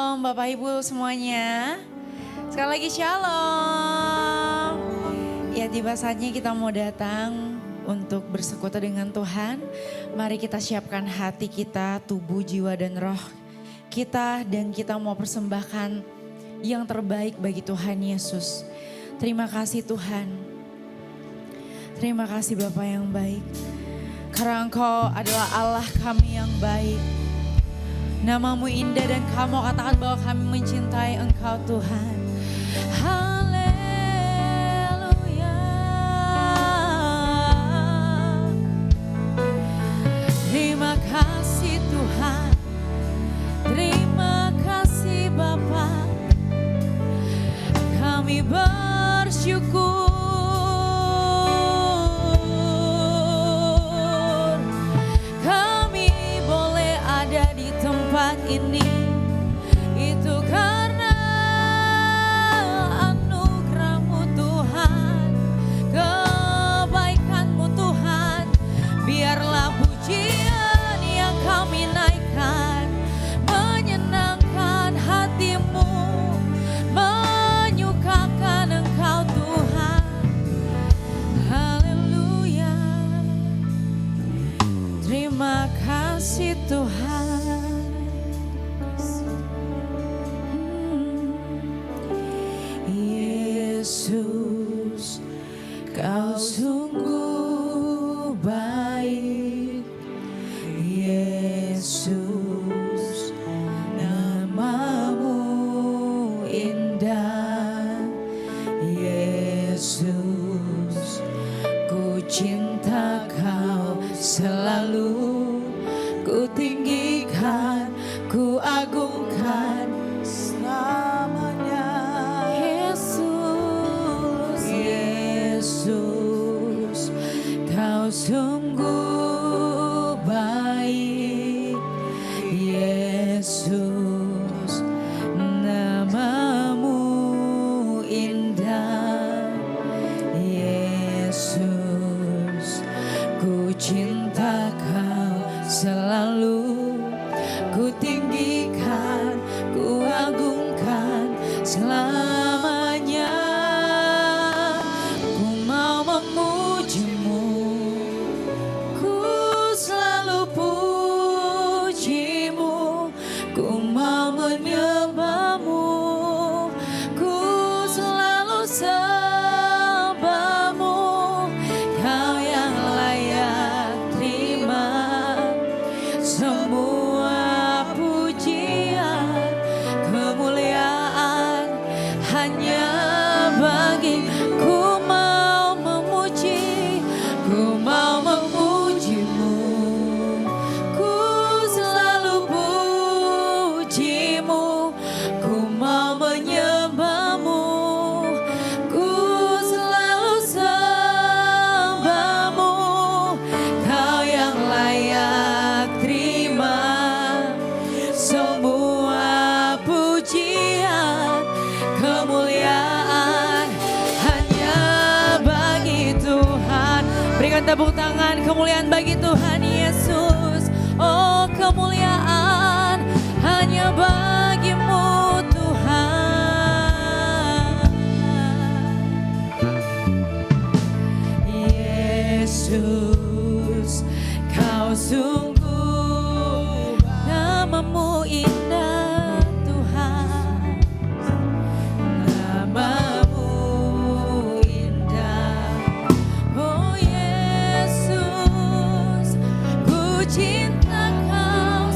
Shalom Bapak Ibu semuanya. Sekali lagi shalom. Ya, tiba saatnya kita mau datang untuk bersekutu dengan Tuhan. Mari kita siapkan hati kita, tubuh, jiwa dan roh kita, dan kita mau persembahkan yang terbaik bagi Tuhan Yesus. Terima kasih Tuhan. Terima kasih Bapa yang baik. Karena Engkau adalah Allah kami yang baik. Namamu indah dan kamu katakan bahwa kami mencintai Engkau Tuhan. Haleluya. Terima kasih Tuhan. Terima kasih Bapa. Kami bersyukur. Ini itu karena anugerah-Mu Tuhan, kebaikan-Mu Tuhan. Biarlah pujian yang kami naikkan menyenangkan hati-Mu, menyukakan Engkau Tuhan. Haleluya. Terima kasih Tuhan. Yesus, Kau sungguh baik. Yesus, namamu indah. Yesus, ku cinta Kau selalu. Ku tinggikan, ku agungkan selamanya. Yesus, Kau sungguh baik. Yesus, namamu indah. Yesus, ku cinta Kau selalu. Ku tinggikan, ku agungkan selamanya. Tepuk tangan, kemuliaan bagi Tuhan Yesus. Oh, kemuliaan hanya bagi-Mu Tuhan. Yesus, Kau sungguh, namamu indah Tuhan. Namamu cinta Kau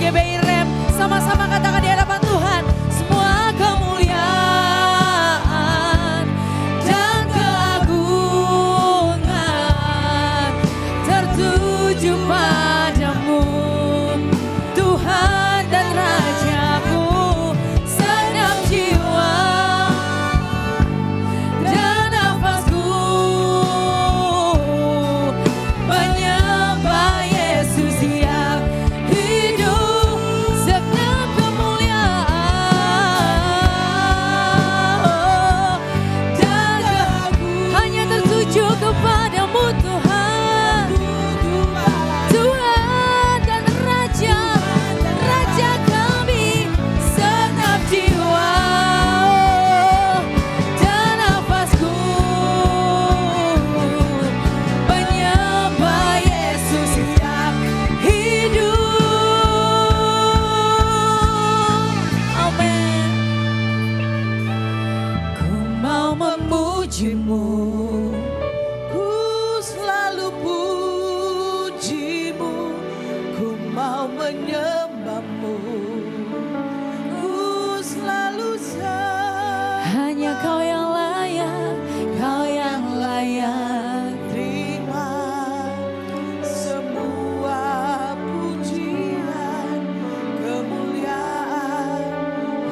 GBI Rem, sama-sama katakan di hadapan Tuhan, semua kemuliaan dan keagungan tertuju padamu, Tuhan dan Rajaku. Segenap jiwa dan nafasku menyembah Yesus yang hidup. Segenap kemuliaan dan keagungan hanya tertuju kepadamu, Tuhan. Tuhan dan Raja, Raja kami. Segenap jiwa dan nafasku menyembah Yesus yang hidup. Amin. Ku mau memujimu, ku selalu pujimu, ku mau menyembahmu, ku selalu hanya kau yang layak, kau yang layak. Terima semua pujian, kemuliaan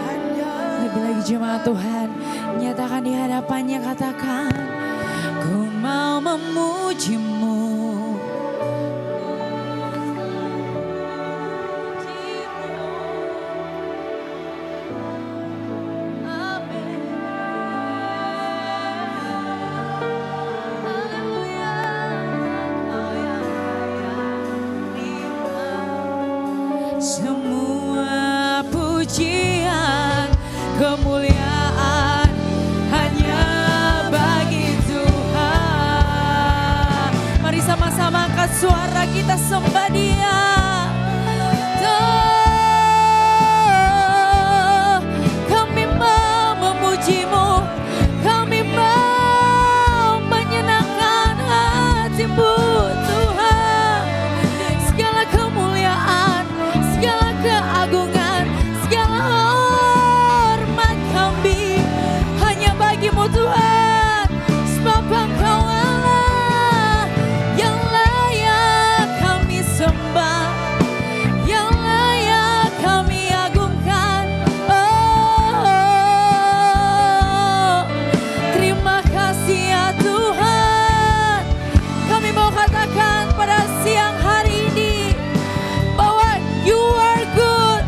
hanya Lebih lagi jemaat Tuhan, nyatakan di hadapannya, katakan, ku mau memujimu. Amin. Haleluya. Kau yang layak terima semua pujian, kemuliaan hanya bagi Tuhan. Mari sama-sama angkat suara kita sembah Dia. Tuh, kami mau memujimu, kami mau menyenangkan hati-Mu, Tuhan. Segala kemuliaan, segala keagungan, segala hormat kami hanya bagi-Mu, Tuhan. Sebab Engkau Allah yang layak kami sembah, yang layak kami agungkan. Oh, terima kasih ya Tuhan. Kami mau katakan pada siang hari ini bahwa You are good,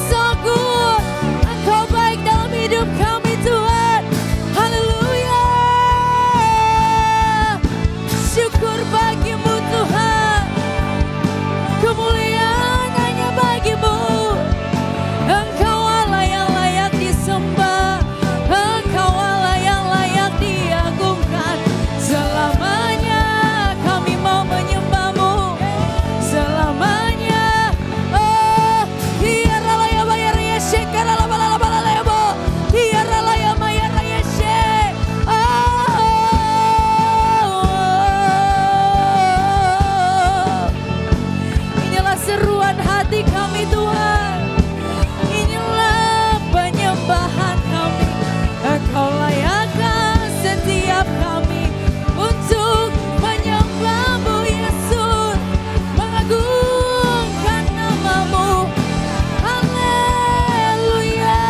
so good. Engkau baik dalam hidup kami, Tuhan. Haleluya. Syukur bagi-Mu, Tuhan. Kemuliaan hanya bagi-Mu. Engkau Allah yang layak disembah, Engkau Allah yang layak diagungkan. Selamanya kami mau menyembah-Mu, selamanya. Oh, hiaralaya bayar yeshe karalabalalabalalebo, hiaralaya bayar yeshe. Inilah seruan hati kami, Tuhan. Inilah penyembahan kami. Engkau layakkan setiap kami untuk menyembah-Mu, Yesus, mengagungkan nama-Mu. Haleluya.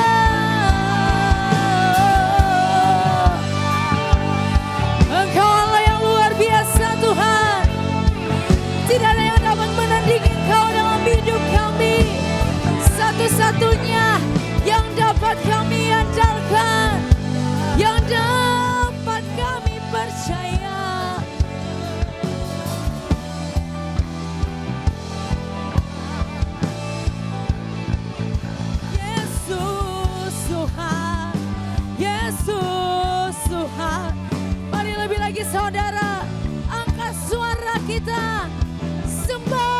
Engkau Allah yang luar biasa, Tuhan. Tidak ada yang dapat menandingi Engkau dalam hidup kami. Satu-satunya yang dapat kami andalkan, yang dapat kami percaya. Yesus Tuhan, Yesus Tuhan. Mari lebih lagi saudara, angkat suara kita, sembah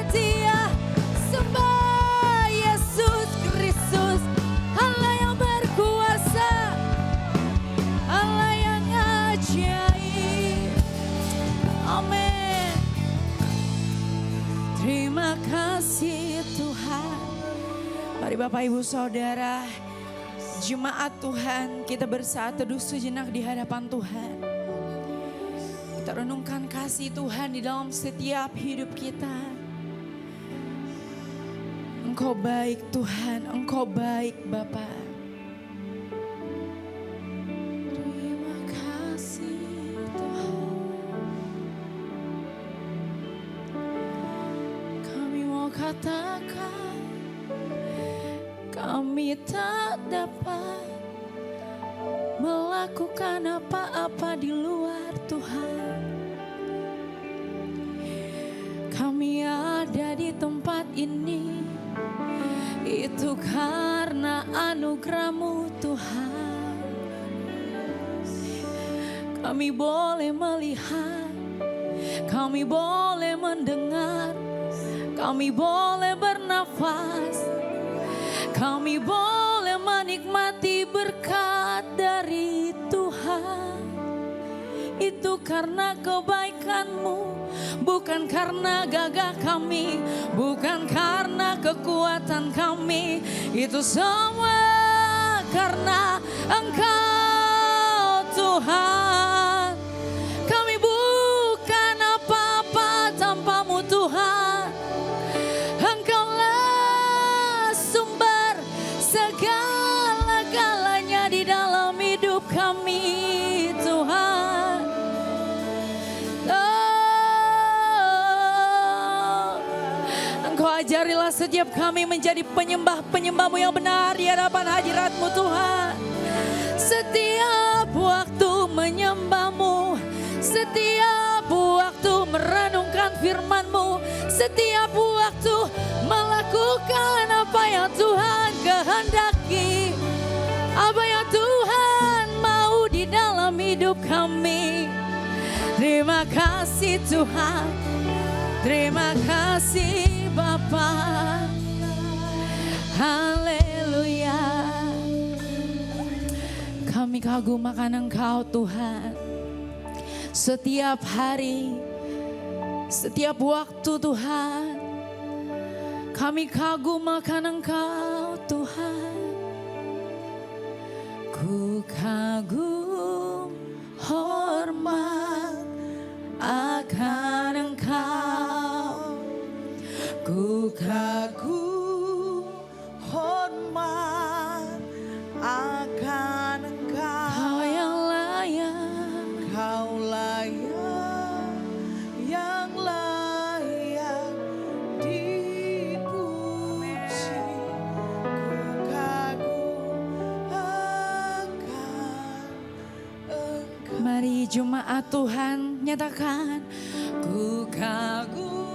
Dia, sembah Yesus Kristus, Allah yang berkuasa, Allah yang ajaib. Amin. Terima kasih Tuhan. Mari Bapak Ibu Saudara, jemaat Tuhan, kita bersaat teduh sejenak di hadapan Tuhan. Kita renungkan kasih Tuhan di dalam setiap hidup kita. Engkau baik Tuhan, Engkau baik Bapa. Terima kasih Tuhan. Kami mau katakan, kami tak dapat melakukan apa-apa di luar Tuhan. Kami ada di tempat ini, itu karena anugerah-Mu Tuhan. Kami boleh melihat, kami boleh mendengar, kami boleh bernafas, kami boleh menikmati berkat dari Tuhan. Itu karena kebaikan-Mu, bukan karena gagah kami, bukan karena kekuatan kami. Itu semua karena Engkau Tuhan. Kami bukan apa-apa tanpa-Mu Tuhan. Engkaulah sumber segala-galanya di dalam hidup kami Tuhan. Engkau ajarilah setiap kami menjadi penyembah-penyembah-Mu yang benar di hadapan hadirat-Mu Tuhan. Setiap waktu menyembah-Mu, setiap waktu merenungkan firman-Mu, setiap waktu melakukan apa yang Tuhan kehendaki, apa yang Tuhan mau di dalam hidup kami. Terima kasih Tuhan, terima kasih Bapa. Haleluya. Kami kagum akan Engkau Tuhan. Setiap hari, setiap waktu Tuhan, kami kagum akan Engkau Tuhan. Ku kagum hormat akan Engkau. Ku kagum hormat akan Engkau. Kau yang layak, Kau layak, yang layak dipuji. Ku kagum akan Engkau. mari jemaat Tuhan nyatakan, ku kagum.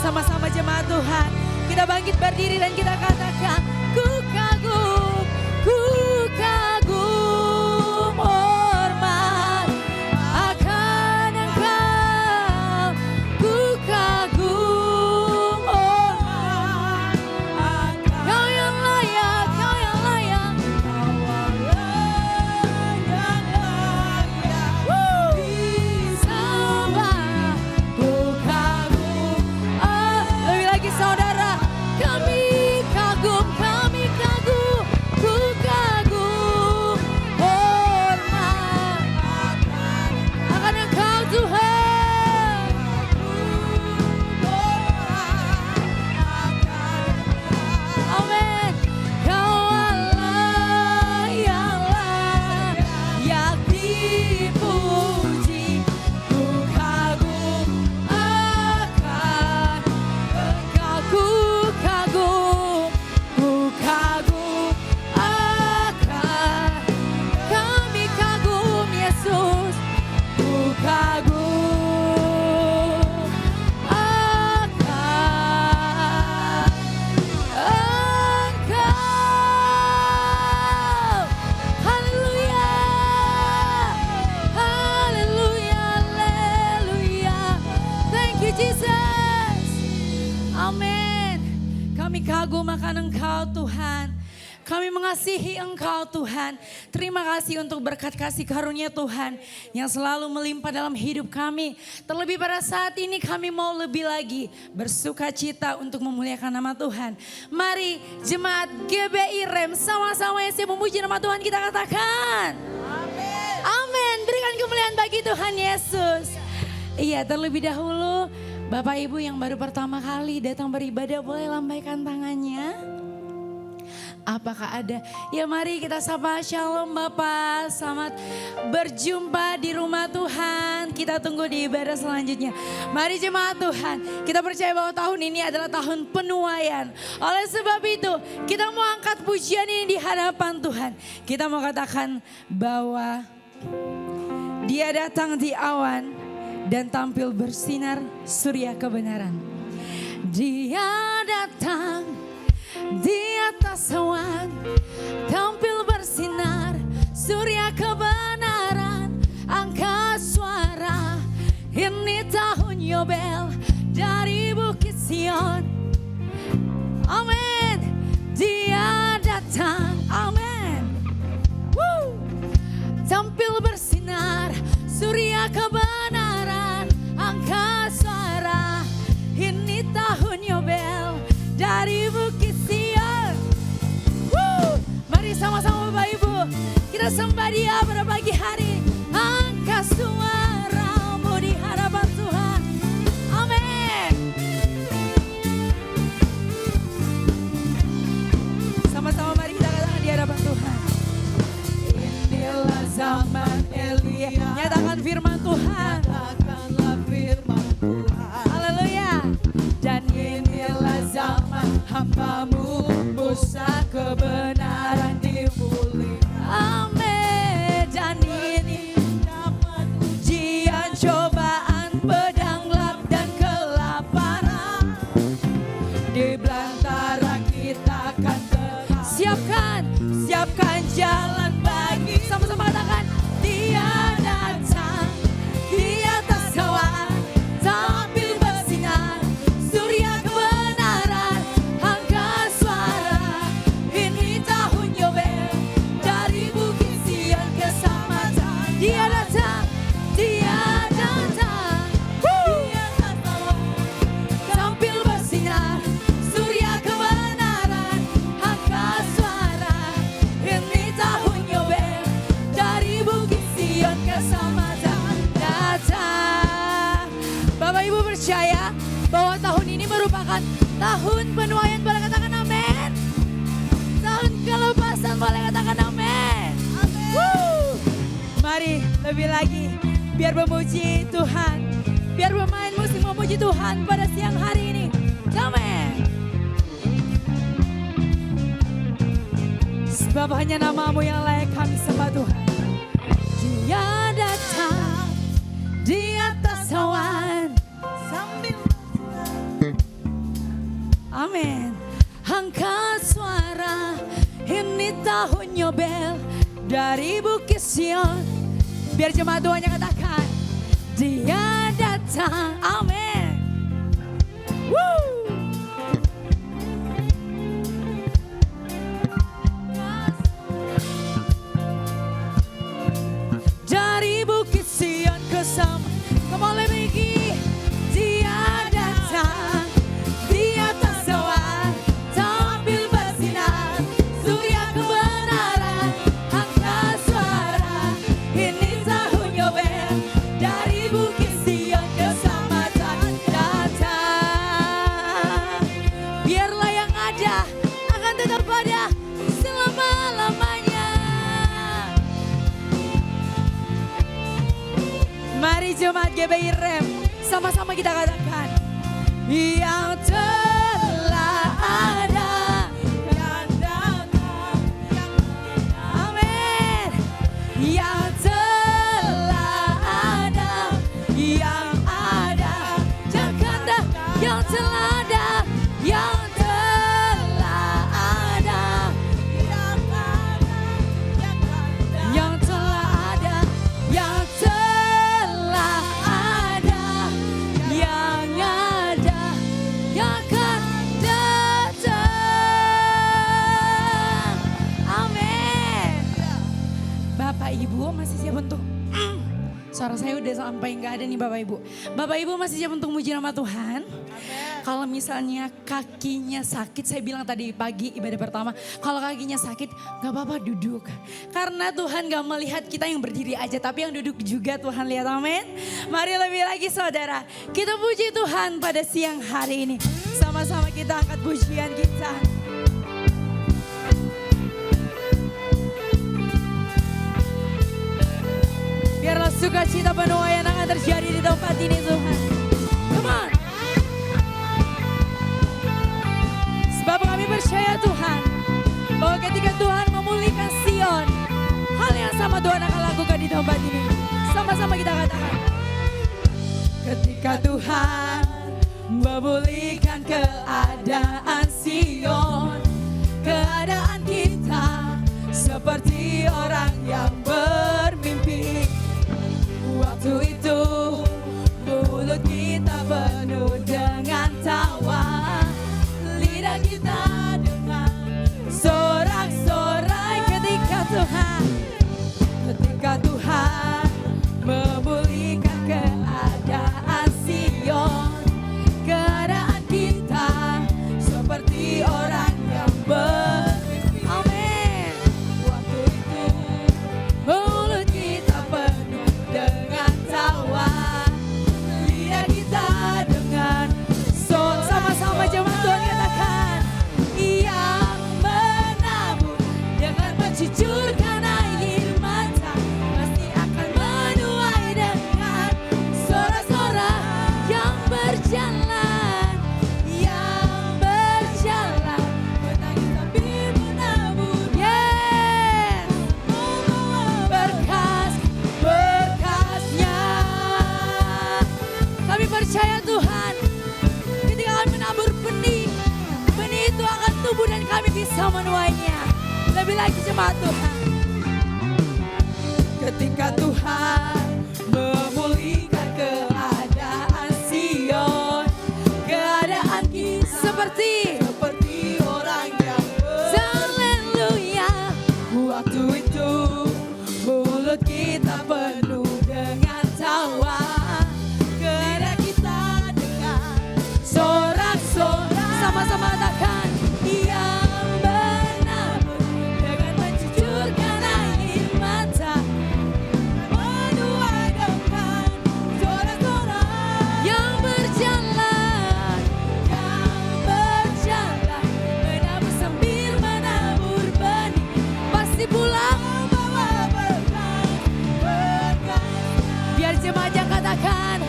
Sama-sama jemaat Tuhan, kita bangkit berdiri dan kita katakan, ku kagum hormat akan Engkau. Ku kagum hormat akan Kau yang layak, Kau yang layak, disembah. Ku kagum. Lebih lagi saudara, kami Engkau Tuhan. Kami mengasihi Engkau Tuhan. Terima kasih untuk berkat kasih karunia Tuhan yang selalu melimpah dalam hidup kami. Terlebih pada saat ini kami mau lebih lagi bersuka cita untuk memuliakan nama Tuhan. Mari jemaat GBI Rem sama-sama yang siap memuji nama Tuhan kita katakan. Amin. Amin. Berikan kemuliaan bagi Tuhan Yesus. Iya, terlebih dahulu Bapak Ibu yang baru pertama kali datang beribadah boleh lambaikan tangannya. Apakah ada? Ya mari kita sapa, shalom Bapak, selamat berjumpa di rumah Tuhan. Kita tunggu di ibadah selanjutnya. Mari jemaat Tuhan, kita percaya bahwa tahun ini adalah tahun penuaian. Oleh sebab itu, kita mau angkat pujian ini di hadapan Tuhan. Kita mau katakan bahwa Dia datang di awan dan tampil bersinar surya kebenaran. Dia datang di atas awan, tampil bersinar surya kebenaran. Angkat suara, ini tahun Yobel dari Bukit Sion. Amin. Dia datang, amin. Tampil bersinar surya kebenaran. Angkat suara, ini tahun Yobel dari Bukit Sion. Mari sama-sama Bapak Ibu, kita sembah Dia pada pagi hari. Angkat suaramu di hadapan Tuhan. Amin. Sama-sama mari kita katakan di hadapan Tuhan. Inilah zaman Elia. Nyatakan firman Tuhan. Nyatakanlah firman Tuhan. Haleluya. Dan inilah zaman hamba-Mu, Musa kebenaran dimulihkan. Amin. Dan ini zaman ujian, cobaan, pedang lap dan kelaparan. Di belantara kita akan tetap. Siapkan jalan bagi. Sama-sama katakan, Dia datang di atas awan, tampil bersinar surya kebenaran. Angkat suara, ini tahun Yobel dari Bukit Sion keselamatan. Dia datang di atas awan, tampil bersinar surya kebenaran. Angkat suara, ini tahun Yobel dari Bukit Sion keselamatan datang. Bapak Ibu percaya bahwa tahun ini merupakan tahun penuaian, boleh katakan amin. Tahun kelepasan, boleh katakan amin. Mari lebih lagi biar memuji Tuhan, biar pemain musik memuji Tuhan pada siang hari ini. Amin. Sebab hanya nama-Mu yang layak kami sembah Tuhan. Dia datang di atas awan. Sambil Amin. Angkat suara, ini tahun Yobel dari Bukit Sion. Biar jemaat doanya katakan, Dia datang. Amin. Dari Bukit Sion ke sama. Kembali lagi. Dia datang di atas awan, tampil bersinar surya kebenaran. Angkat suara, ini tahun Yobel dari Bukit Sion keselamatan datang. Biarlah yang ada akan tetap ada selama-lamanya. Mari jemaat GBI Rem, sama-sama kita katakan, yang telah ada dan datang. Amin. Yang telah ada, yang ada, jangan dah, yang telah ada, yang telah ada, yang telah ada, yang telah ada, yang ada, yang akan datang. Ibu masih siap untuk suara saya udah sampai nggak ada nih Bapak Ibu. Bapak Ibu masih siap untuk muji nama Tuhan. Kalau misalnya kakinya sakit, saya bilang tadi pagi ibadah pertama, kalau kakinya sakit gak apa-apa duduk. Karena Tuhan gak melihat kita yang berdiri aja, tapi yang duduk juga Tuhan lihat, amin. Mari lebih lagi saudara, kita puji Tuhan pada siang hari ini. Sama-sama kita angkat pujian kita. Biarlah sukacita penuh yang akan terjadi di tempat ini Tuhan. Come on. Sebab kami percaya Tuhan, bahwa ketika Tuhan memulihkan Sion, hal yang sama Tuhan akan lakukan di tempat ini. Sama-sama kita katakan. Ketika Tuhan memulihkan keadaan Sion, keadaan kita seperti orang yang bermimpi. Waktu itu mulut kita penuh dengan tawa, lidah kita dengan sorak-sorai. Ketika Tuhan memulihkan keadaan Sion, keadaan kita seperti orang yang bermimpi. Amin. Waktu itu mulut kita penuh dengan tawa, lidah kita dengan sama-sama jemaat Tuhan katakan, yang menabur dengan mencucurkan air mata pasti akan menuai dengan sorak-sorak yang berjalan, menangis sambil menabur. Yes, berkas-berkasnya. Kami percaya Tuhan, ketika kami menabur benih, benih itu akan tumbuh dan kami bisa menuainya. Lebih lagi jemaat Tuhan. Ketika Tuhan memulihkan keadaan Sion, keadaan kita seperti orang yang haleluya. Waktu itu mulut kita penuh dengan tawa, keadaan kita dengan sorak-sorak. Sama-sama katakan, yang menabur dengan mencucurkan air mata, menuai dengan sorak-sorak yang berjalan, menabur sambil menabur benih, pasti pulang membawa berkat. Biar jemaat yang katakan,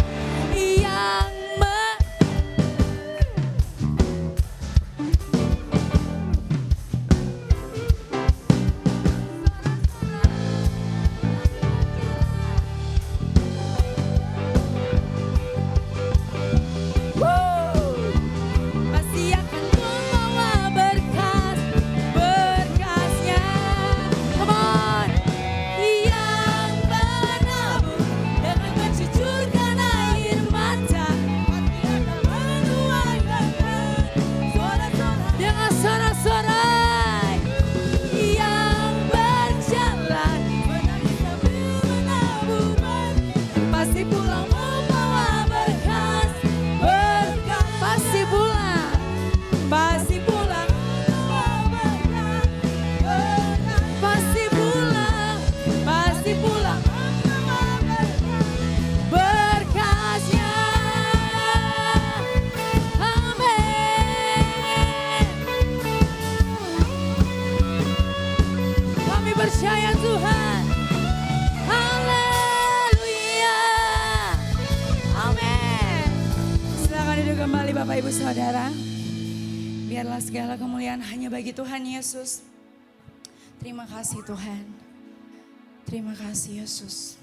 yang pasti akan membawa berkas-berkasnya. Come on. Yang menabur dengan mencucurkan air mata pasti akan menuai dengan sorak-sorai. Dengan sorak-sorai yang berjalan, menangis sambil menabur benih, pasti pulang membawa berkas. Pasti pulang pasti pulang berkasnya. Amin. Kami percaya Tuhan. Haleluya. Amin. Silakan duduk kembali Bapak Ibu Saudara. Biarlah segala kemuliaan hanya bagi Tuhan Yesus. Terima kasih Tuhan. Terima kasih Yesus.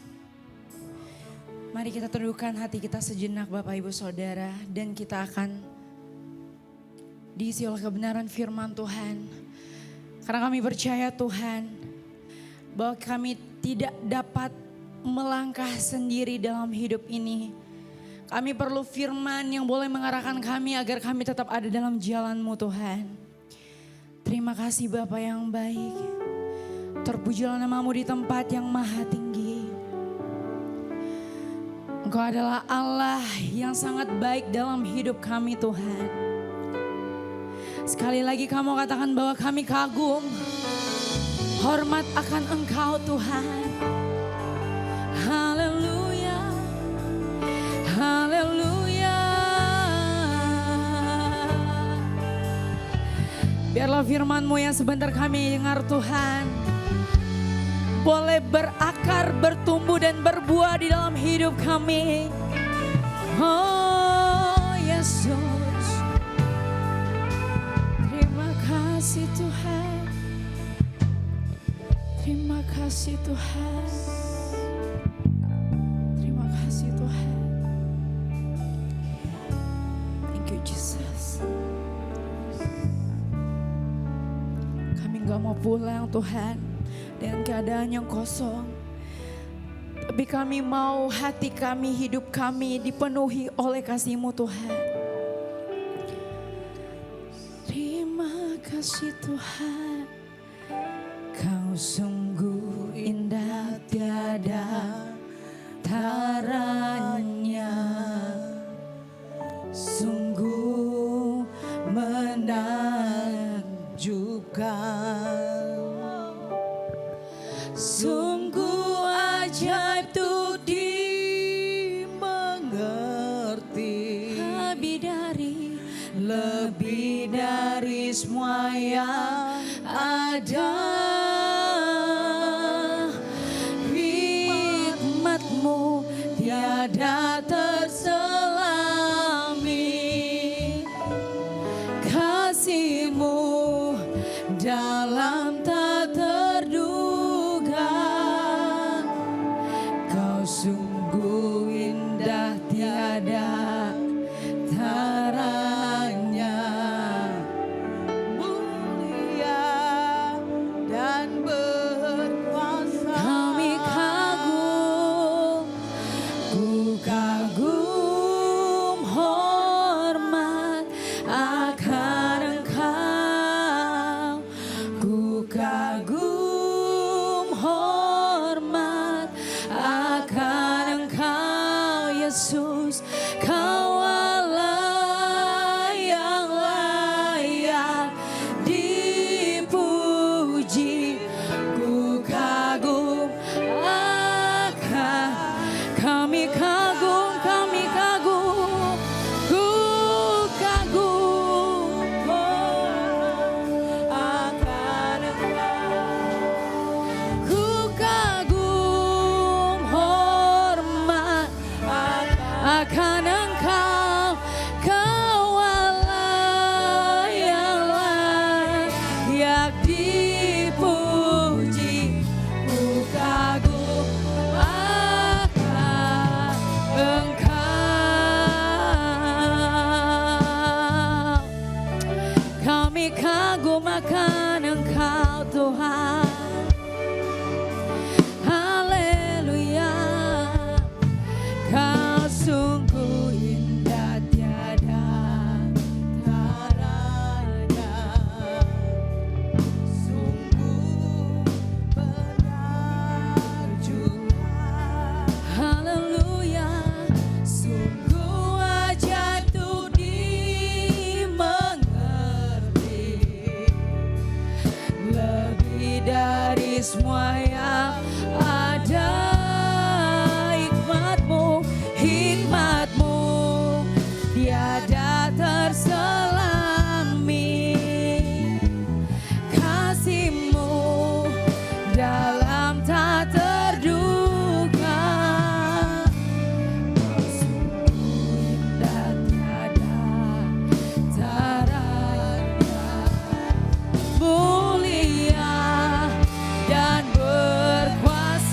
Mari kita tundukkan hati kita sejenak Bapak Ibu Saudara. Dan kita akan diisi oleh kebenaran firman Tuhan. Karena kami percaya Tuhan, bahwa kami tidak dapat melangkah sendiri dalam hidup ini. Kami perlu firman yang boleh mengarahkan kami agar kami tetap ada dalam jalan-Mu Tuhan. Terima kasih Bapa yang baik. Terpujilah nama-Mu di tempat yang maha tinggi. Engkau adalah Allah yang sangat baik dalam hidup kami Tuhan. Sekali lagi kamu katakan bahwa kami kagum, hormat akan Engkau Tuhan. Haleluya, haleluya. Biarlah firman-Mu yang sebentar kami dengar Tuhan, boleh berakar, bertumbuh dan berbuah di dalam hidup kami. Oh Yesus, terima kasih Tuhan. Terima kasih Tuhan. Terima kasih Tuhan. Thank you Jesus. Kami gak mau pulang Tuhan dengan keadaan yang kosong. Tapi kami mau hati kami, hidup kami dipenuhi oleh kasih-Mu Tuhan. Terima kasih Tuhan. Kau sungguh indah tiada taranya. Sungguh menakjubkan. Sungguh ajaib tuh dimengerti. Lebih dari semua yang ada. Hikmat-Mu tiada terselami. Kasih-Mu dalam tak terduga. Kau sungguh indah tiada taranya. Mulia dan berkuasa. Kami kagum, ku kagum, hormat akan Engkau. Ku kagum, hormat akan Engkau Yesus. Kau Allah yang layak dipuji. Ku kagum akan, kami kagum, kami kagum. Ku kagum akan Engkau. Ku kagum, hormat akan Engkau. Kau Allah yang layak dipuji. Ku kagum akan Engkau. Kami kagum akan Engkau Tuhan. Haleluya. Kau sungguh indah tiada taranya. Sungguh menakjubkan. Haleluya. Sungguh ajaib tuh dimengerti. Lebih dari semua yang ada. Hikmat-Mu, hikmat-Mu tiada terselami. Kasih-Mu dalam tak terduga. Kau sungguh indah tiada taranya. Mulia dan berkuasa.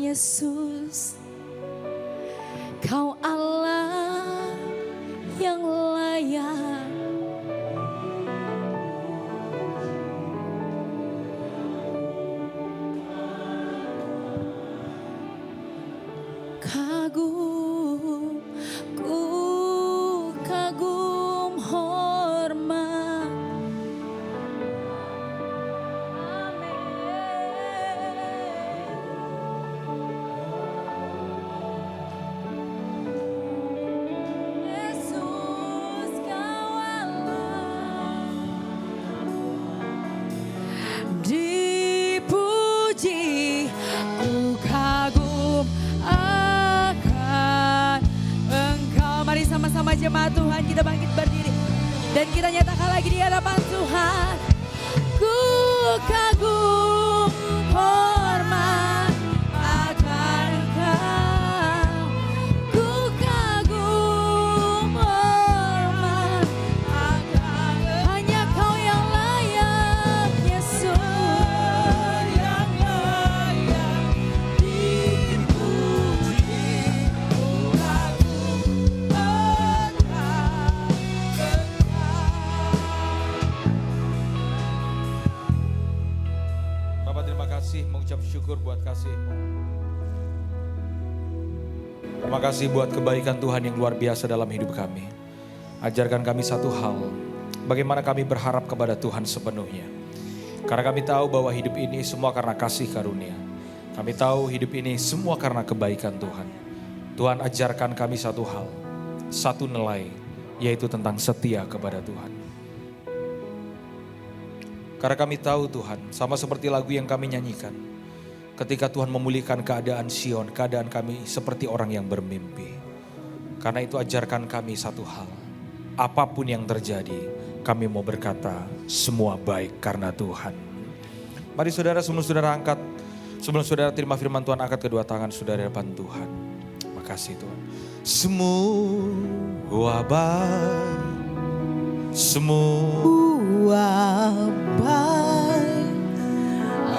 Yesus, Kau Allah yang layak. Kagum, ku kagum hormat. Yesus, Kau Allah. Dipuji, ku kagum akan Engkau. Mari sama-sama jemaat Tuhan kita bangkit berdiri dan kita nyatakan lagi di hadapan Tuhan. Ku kagum hormat akan Engkau. Ku kagum hormat akan hanya Kau yang layak, Yesus yang layak dipuji. Ku kagum akan Engkau. Bapak terima kasih, mengucap syukur buat kasih-Mu. Terima kasih buat kebaikan Tuhan yang luar biasa dalam hidup kami. Ajarkan kami satu hal, bagaimana kami berharap kepada Tuhan sepenuhnya. Karena kami tahu bahwa hidup ini semua karena kasih karunia. Kami tahu hidup ini semua karena kebaikan Tuhan. Tuhan ajarkan kami satu hal, satu nilai, yaitu tentang setia kepada Tuhan. Karena kami tahu Tuhan, sama seperti lagu yang kami nyanyikan. Ketika Tuhan memulihkan keadaan Sion, keadaan kami seperti orang yang bermimpi. Karena itu ajarkan kami satu hal. Apapun yang terjadi, kami mau berkata semua baik karena Tuhan. Mari saudara, sebelum saudara terima firman Tuhan, angkat kedua tangan saudara di depan Tuhan. Makasih Tuhan. Semua baik, semua baik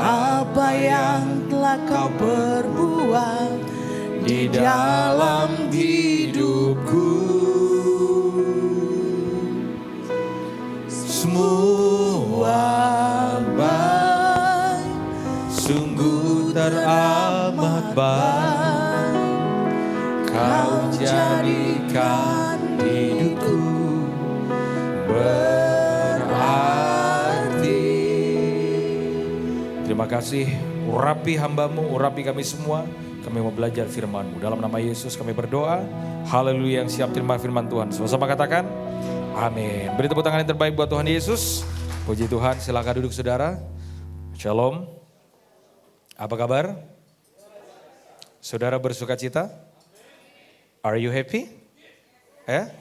apa yang telah Kau perbuat di dalam hidupku. semua baik, sungguh teramat baik. Kau jadikan hidupku berarti. Terima kasih, urapi hamba-Mu, urapi kami semua. Kami mau belajar firman-Mu. Dalam nama Yesus kami berdoa. Haleluya, yang siap terima firman Tuhan. Sama-sama katakan, amin. Beri tepuk tangan yang terbaik buat Tuhan Yesus. Puji Tuhan, silakan duduk saudara. Shalom. Apa kabar? Saudara bersuka cita? Are you happy? Ya?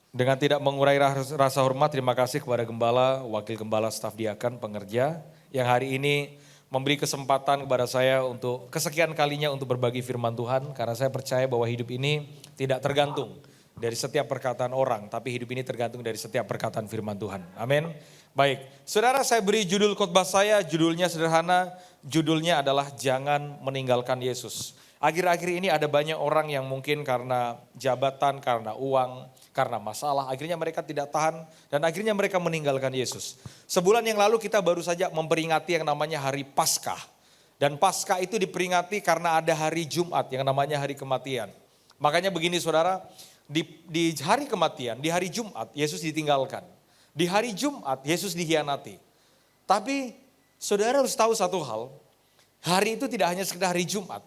Dengan tidak mengurai rasa hormat, terima kasih kepada gembala, wakil gembala, staf diakan, pengerja yang hari ini memberi kesempatan kepada saya untuk kesekian kalinya untuk berbagi firman Tuhan. Karena saya percaya bahwa hidup ini tidak tergantung dari setiap perkataan orang, tapi hidup ini tergantung dari setiap perkataan firman Tuhan. Amin. Baik, saudara, saya beri judul khotbah saya, judulnya sederhana, judulnya adalah Jangan Meninggalkan Yesus. Akhir-akhir ini ada banyak orang yang mungkin karena jabatan, karena uang, karena masalah, akhirnya mereka tidak tahan dan akhirnya mereka meninggalkan Yesus. Sebulan yang lalu kita baru saja memperingati yang namanya Hari Paskah. Dan Paskah itu diperingati karena ada hari Jumat yang namanya hari kematian. Makanya begini saudara, di hari kematian, di hari Jumat Yesus ditinggalkan. Di hari Jumat Yesus dikhianati. Tapi saudara harus tahu satu hal, hari itu tidak hanya sekedar hari Jumat.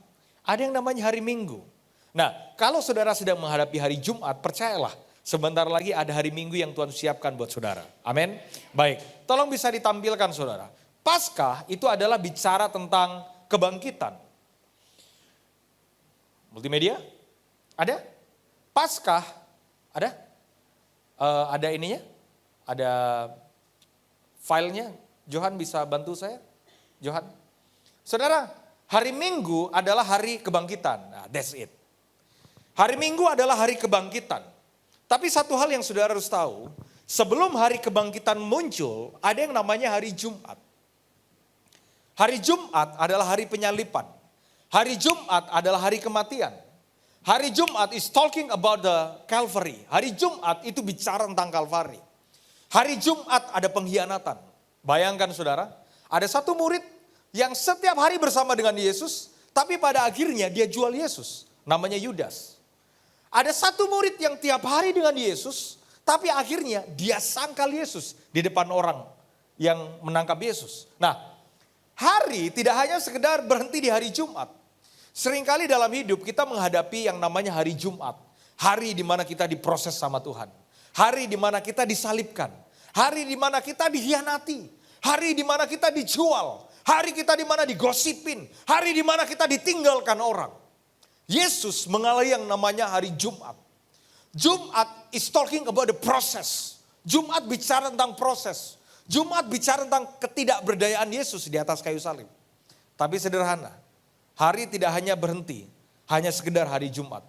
Ada yang namanya hari Minggu. Nah, kalau saudara sedang menghadapi hari Jumat, percayalah, sebentar lagi ada hari Minggu yang Tuhan siapkan buat saudara. Amin. Baik, tolong bisa ditampilkan saudara. Paskah itu adalah bicara tentang kebangkitan. Multimedia? Ada? Paskah? Ada? Ada ininya? Ada filenya? Johan bisa bantu saya? Johan? Saudara, hari Minggu adalah hari kebangkitan. Nah, that's it. Hari Minggu adalah hari kebangkitan. Tapi satu hal yang saudara harus tahu, sebelum hari kebangkitan muncul, ada yang namanya hari Jumat. Hari Jumat adalah hari penyalipan. Hari Jumat adalah hari kematian. Hari Jumat is talking about the Calvary. Hari Jumat itu bicara tentang Calvary. Hari Jumat ada pengkhianatan. Bayangkan saudara, ada satu murid yang setiap hari bersama dengan Yesus, tapi pada akhirnya dia jual Yesus. Namanya Yudas. Ada satu murid yang tiap hari dengan Yesus, tapi akhirnya dia sangkal Yesus di depan orang yang menangkap Yesus. Nah, hari tidak hanya sekedar berhenti di hari Jumat. Seringkali dalam hidup kita menghadapi yang namanya hari Jumat. Hari di mana kita diproses sama Tuhan. Hari di mana kita disalibkan. Hari di mana kita dikhianati. Hari di mana kita dijual. Hari kita di mana digosipin. Hari di mana kita ditinggalkan orang. Yesus mengalami yang namanya hari Jumat. Jumat is talking about the process. Jumat bicara tentang proses. Jumat bicara tentang ketidakberdayaan Yesus di atas kayu salib. Tapi sederhana, hari tidak hanya berhenti, hanya sekedar hari Jumat.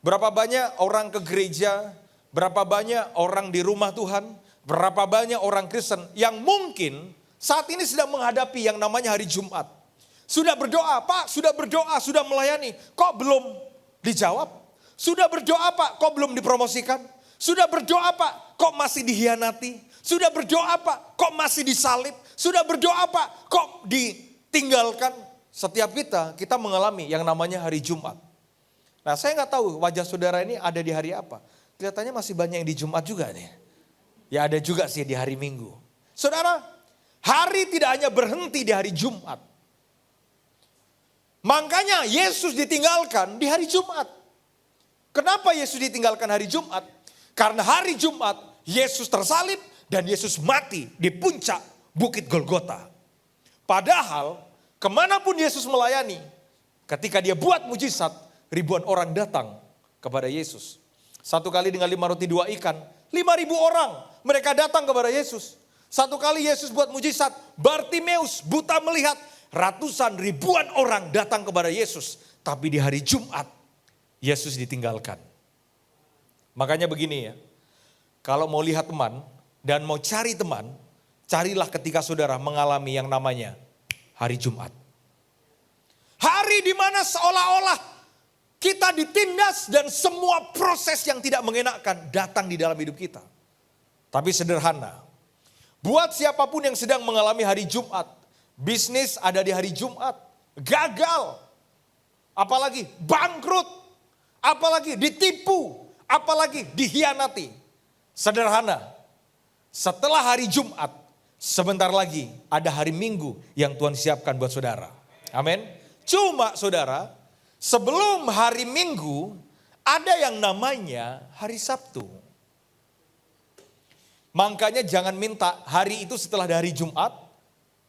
Berapa banyak orang ke gereja, berapa banyak orang di rumah Tuhan, berapa banyak orang Kristen yang mungkin saat ini sedang menghadapi yang namanya hari Jumat. Sudah berdoa, Pak, sudah berdoa, sudah melayani, kok belum dijawab? Sudah berdoa, Pak, kok belum dipromosikan? Sudah berdoa, Pak, kok masih dihianati? Sudah berdoa, Pak, kok masih disalib? Sudah berdoa, Pak, kok ditinggalkan? Setiap kita mengalami yang namanya hari Jumat. Nah, saya nggak tahu wajah saudara ini ada di hari apa. Kelihatannya masih banyak yang di Jumat juga nih. Ya ada juga sih di hari Minggu. Saudara, hari tidak hanya berhenti di hari Jumat. Makanya Yesus ditinggalkan di hari Jumat. Kenapa Yesus ditinggalkan hari Jumat? Karena hari Jumat Yesus tersalib dan Yesus mati di puncak Bukit Golgota. Padahal kemanapun Yesus melayani, ketika dia buat mujizat, ribuan orang datang kepada Yesus. Satu kali dengan 5 roti 2 ikan, 5.000 orang mereka datang kepada Yesus. Satu kali Yesus buat mujizat, Bartimeus buta melihat, ratusan ribuan orang datang kepada Yesus. Tapi di hari Jumat, Yesus ditinggalkan. Makanya begini ya, kalau mau lihat teman dan mau cari teman, carilah ketika saudara mengalami yang namanya hari Jumat. Hari di mana seolah-olah kita ditindas dan semua proses yang tidak mengenakan datang di dalam hidup kita. Tapi sederhana, buat siapapun yang sedang mengalami hari Jumat, bisnis ada di hari Jumat, gagal, apalagi bangkrut, apalagi ditipu, apalagi dihianati. Sederhana, setelah hari Jumat, sebentar lagi ada hari Minggu yang Tuhan siapkan buat saudara. Amin. Cuma saudara, sebelum hari Minggu ada yang namanya hari Sabtu. Makanya jangan minta hari itu setelah hari Jumat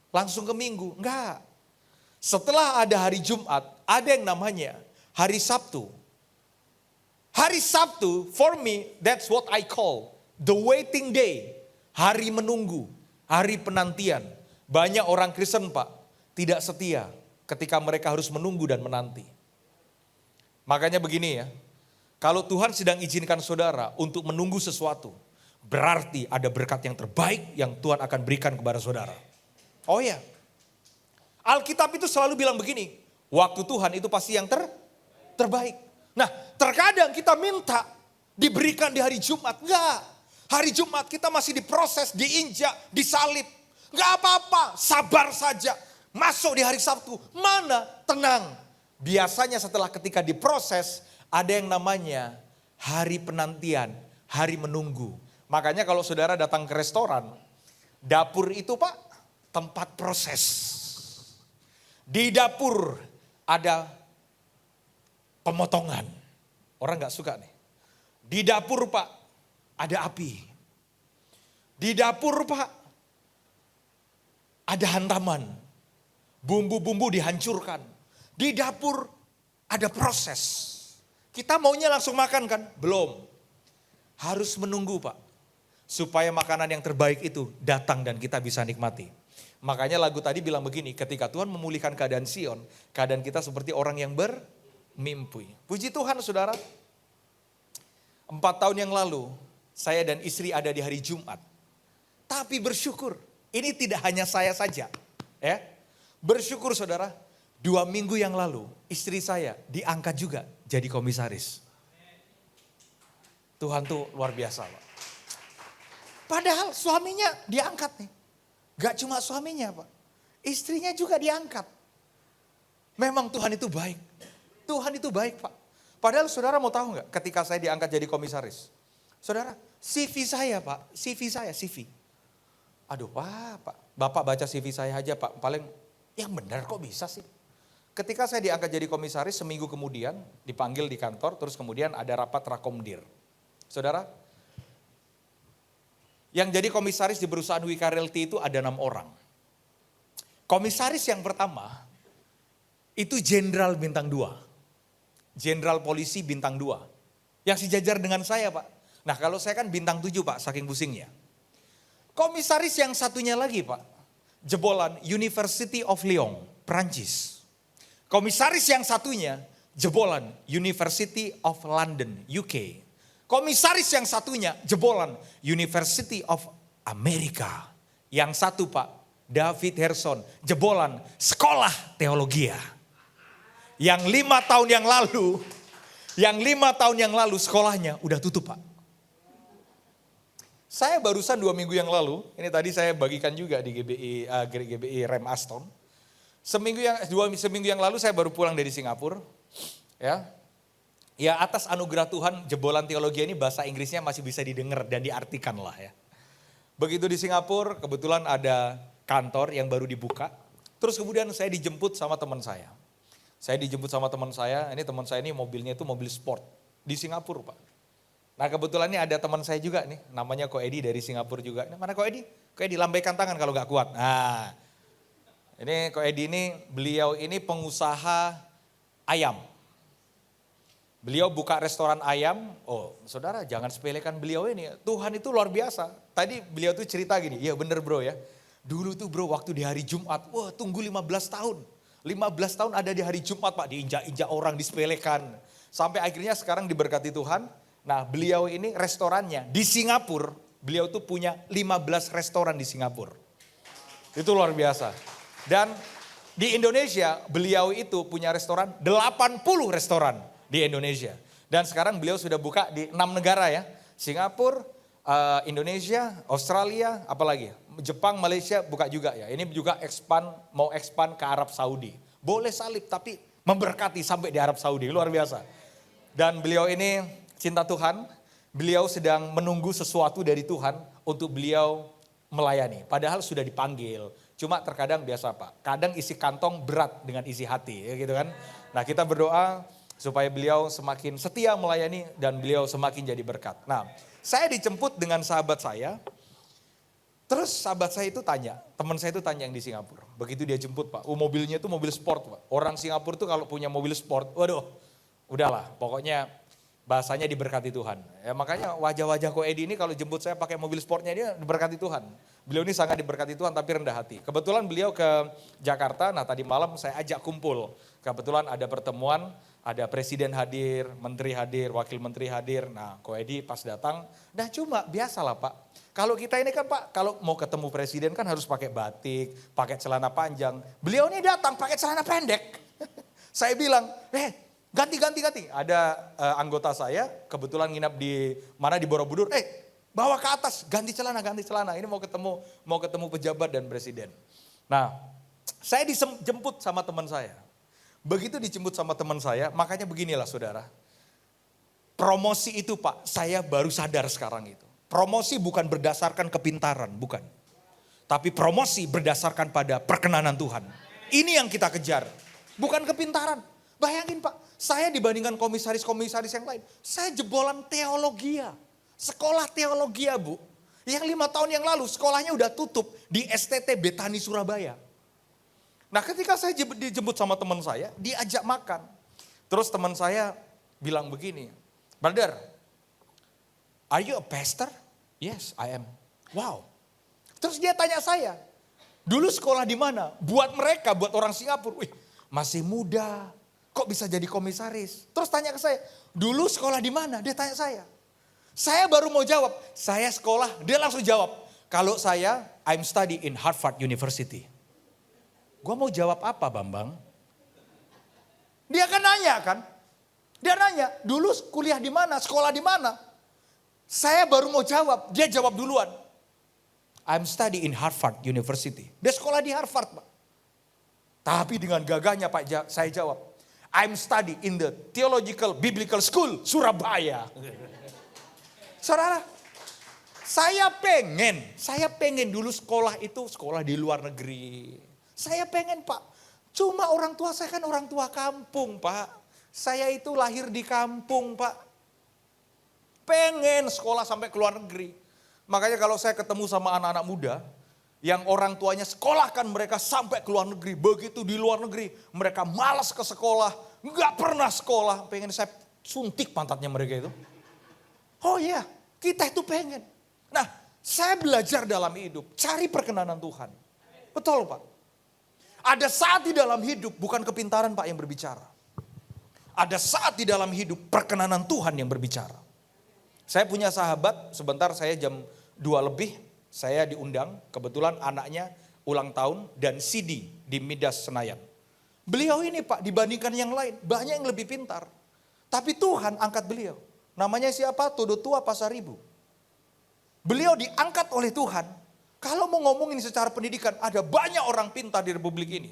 langsung ke Minggu. Enggak. Setelah ada hari Jumat ada yang namanya hari Sabtu. Hari Sabtu for me that's what I call the waiting day. Hari menunggu. Hari penantian. Banyak orang Kristen Pak tidak setia ketika mereka harus menunggu dan menanti. Makanya begini ya, kalau Tuhan sedang izinkan saudara untuk menunggu sesuatu, berarti ada berkat yang terbaik yang Tuhan akan berikan kepada saudara. Oh ya, Alkitab itu selalu bilang begini, waktu Tuhan itu pasti yang terbaik. Nah, terkadang kita minta diberikan di hari Jumat, enggak. Hari Jumat kita masih diproses, diinjak, disalib. Enggak apa-apa, sabar saja. Masuk di hari Sabtu, mana? Tenang. Biasanya setelah ketika diproses, ada yang namanya hari penantian, hari menunggu. Makanya kalau saudara datang ke restoran, dapur itu Pak, tempat proses. Di dapur ada pemotongan. Orang gak suka nih. Di dapur Pak, ada api. Di dapur Pak, ada hantaman. Bumbu-bumbu dihancurkan. Di dapur ada proses. Kita maunya langsung makan kan? Belum. Harus menunggu Pak. Supaya makanan yang terbaik itu datang dan kita bisa nikmati. Makanya lagu tadi bilang begini, ketika Tuhan memulihkan keadaan Sion, keadaan kita seperti orang yang bermimpi. Puji Tuhan saudara. 4 tahun yang lalu, saya dan istri ada di hari Jumat. Tapi bersyukur, ini tidak hanya saya saja. Ya. Bersyukur saudara, 2 minggu yang lalu istri saya diangkat juga jadi komisaris. Tuhan tuh luar biasa Pak. Padahal suaminya diangkat nih. Gak cuma suaminya Pak, istrinya juga diangkat. Memang Tuhan itu baik. Tuhan itu baik Pak. Padahal saudara mau tahu gak ketika saya diangkat jadi komisaris? Saudara, CV saya Pak, CV. Aduh Pak, Bapak baca CV saya aja Pak, paling yang benar kok bisa sih? Ketika saya diangkat jadi komisaris, seminggu kemudian dipanggil di kantor, terus kemudian ada rapat rakomdir. Saudara, yang jadi komisaris di perusahaan Wika Realty itu ada 6 orang. Komisaris yang pertama, itu jenderal bintang 2. Jenderal polisi bintang 2. Yang sejajar dengan saya Pak. Nah kalau saya kan bintang 7 Pak, saking pusingnya. Komisaris yang satunya lagi Pak, jebolan University of Lyon, Prancis. Komisaris yang satunya, jebolan University of London, UK. Komisaris yang satunya, jebolan University of America. Yang satu Pak, David Herson, jebolan Sekolah Teologia. Yang 5 tahun yang lalu sekolahnya udah tutup Pak. Saya barusan 2 minggu yang lalu, ini tadi saya bagikan juga di GBI Rem Aston. Seminggu yang lalu saya baru pulang dari Singapura. Ya atas anugerah Tuhan jebolan teologi ini bahasa Inggrisnya masih bisa didengar dan diartikan lah ya. Begitu di Singapura kebetulan ada kantor yang baru dibuka. Terus kemudian saya dijemput sama teman saya. Ini teman saya ini mobilnya itu mobil sport di Singapura Pak. Nah kebetulan ini ada teman saya juga nih, namanya Ko Edi dari Singapura juga. Mana Ko Edi? Ko Edi lambaikan tangan kalau gak kuat. Nah ini Ko Edi ini, beliau ini pengusaha ayam. Beliau buka restoran ayam, oh saudara jangan sepelekan beliau ini. Tuhan itu luar biasa. Tadi beliau tuh cerita gini, ya bener bro ya. Dulu tuh bro waktu di hari Jumat, wah tunggu 15 tahun. 15 tahun ada di hari Jumat Pak, diinjak-injak orang, disepelekan. Sampai akhirnya sekarang diberkati Tuhan. Nah beliau ini restorannya di Singapura, beliau tuh punya 15 restoran di Singapura. Itu luar biasa. Dan di Indonesia beliau itu punya restoran, 80 restoran di Indonesia. Dan sekarang beliau sudah buka di 6 negara ya. Singapura, Indonesia, Australia, apalagi Jepang, Malaysia buka juga ya. Ini juga mau expand ke Arab Saudi. Boleh salib tapi memberkati sampai di Arab Saudi, luar biasa. Dan beliau ini cinta Tuhan, beliau sedang menunggu sesuatu dari Tuhan untuk beliau melayani. Padahal sudah dipanggil, cuma terkadang biasa Pak, kadang isi kantong berat dengan isi hati ya gitu kan. Nah kita berdoa supaya beliau semakin setia melayani dan beliau semakin jadi berkat. Nah saya dijemput dengan sahabat saya, terus sahabat saya itu tanya, teman saya itu tanya yang di Singapura. Begitu dia jemput Pak, mobilnya itu mobil sport Pak. Orang Singapura itu kalau punya mobil sport, waduh udahlah pokoknya bahasanya diberkati Tuhan. Ya makanya wajah-wajah Ko Edi ini kalau jemput saya pakai mobil sportnya dia diberkati Tuhan. Beliau ini sangat diberkati Tuhan tapi rendah hati. Kebetulan beliau ke Jakarta, nah tadi malam saya ajak kumpul. Kebetulan ada pertemuan, ada presiden hadir, menteri hadir, wakil menteri hadir. Nah Ko Edi pas datang, nah cuma biasalah Pak. Kalau kita ini kan Pak, kalau mau ketemu presiden kan harus pakai batik, pakai celana panjang. Beliau ini datang pakai celana pendek. Saya bilang, ganti. Ada anggota saya kebetulan nginap di mana di Borobudur. Bawa ke atas, ganti celana. Ini mau ketemu pejabat dan presiden. Nah, saya dijemput sama teman saya. Begitu dijemput sama teman saya, makanya beginilah saudara. Promosi itu Pak, saya baru sadar sekarang itu. Promosi bukan berdasarkan kepintaran, bukan. Tapi promosi berdasarkan pada perkenanan Tuhan. Ini yang kita kejar, bukan kepintaran. Bayangin Pak, saya dibandingkan komisaris-komisaris yang lain, saya jebolan teologia. Sekolah teologia Bu, yang 5 tahun yang lalu sekolahnya udah tutup di STT Betani Surabaya. Nah ketika saya dijemput sama teman saya, diajak makan. Terus teman saya bilang begini, brother, are you a pastor? Yes, I am. Wow. Terus dia tanya saya, dulu sekolah di mana? Buat mereka, buat orang Singapura, wih masih muda, kok bisa jadi komisaris? Terus tanya ke saya, dulu sekolah di mana? Dia tanya saya. Saya baru mau jawab, saya sekolah. Dia langsung jawab, kalau saya, I'm study in Harvard University. Gua mau jawab apa Bambang? Dia kan nanya kan? Dia nanya, dulu kuliah di mana, sekolah di mana? Saya baru mau jawab, dia jawab duluan. I'm study in Harvard University. Dia sekolah di Harvard, Pak. Tapi dengan gagahnya Pak, saya jawab, I'm study in the Theological Biblical School, Surabaya. Saudara, saya pengen dulu sekolah itu sekolah di luar negeri. Saya pengen Pak, cuma orang tua saya kan orang tua kampung Pak. Saya itu lahir di kampung Pak. Pengen sekolah sampai ke luar negeri. Makanya kalau saya ketemu sama anak-anak muda, yang orang tuanya sekolahkan mereka sampai ke luar negeri. Begitu di luar negeri, mereka malas ke sekolah, nggak pernah sekolah. Pengen saya suntik pantatnya mereka itu. Oh iya, kita itu pengen. Nah, saya belajar dalam hidup, cari perkenanan Tuhan. Betul Pak. Ada saat di dalam hidup, bukan kepintaran Pak yang berbicara. Ada saat di dalam hidup, perkenanan Tuhan yang berbicara. Saya punya sahabat, sebentar saya jam 2 lebih, saya diundang, kebetulan anaknya ulang tahun dan CD di Midas Senayan. Beliau ini Pak dibandingkan yang lain, banyak yang lebih pintar. Tapi Tuhan angkat beliau. Namanya siapa? Todo Tua Pasaribu. Beliau diangkat oleh Tuhan. Kalau mau ngomongin secara pendidikan, ada banyak orang pintar di republik ini.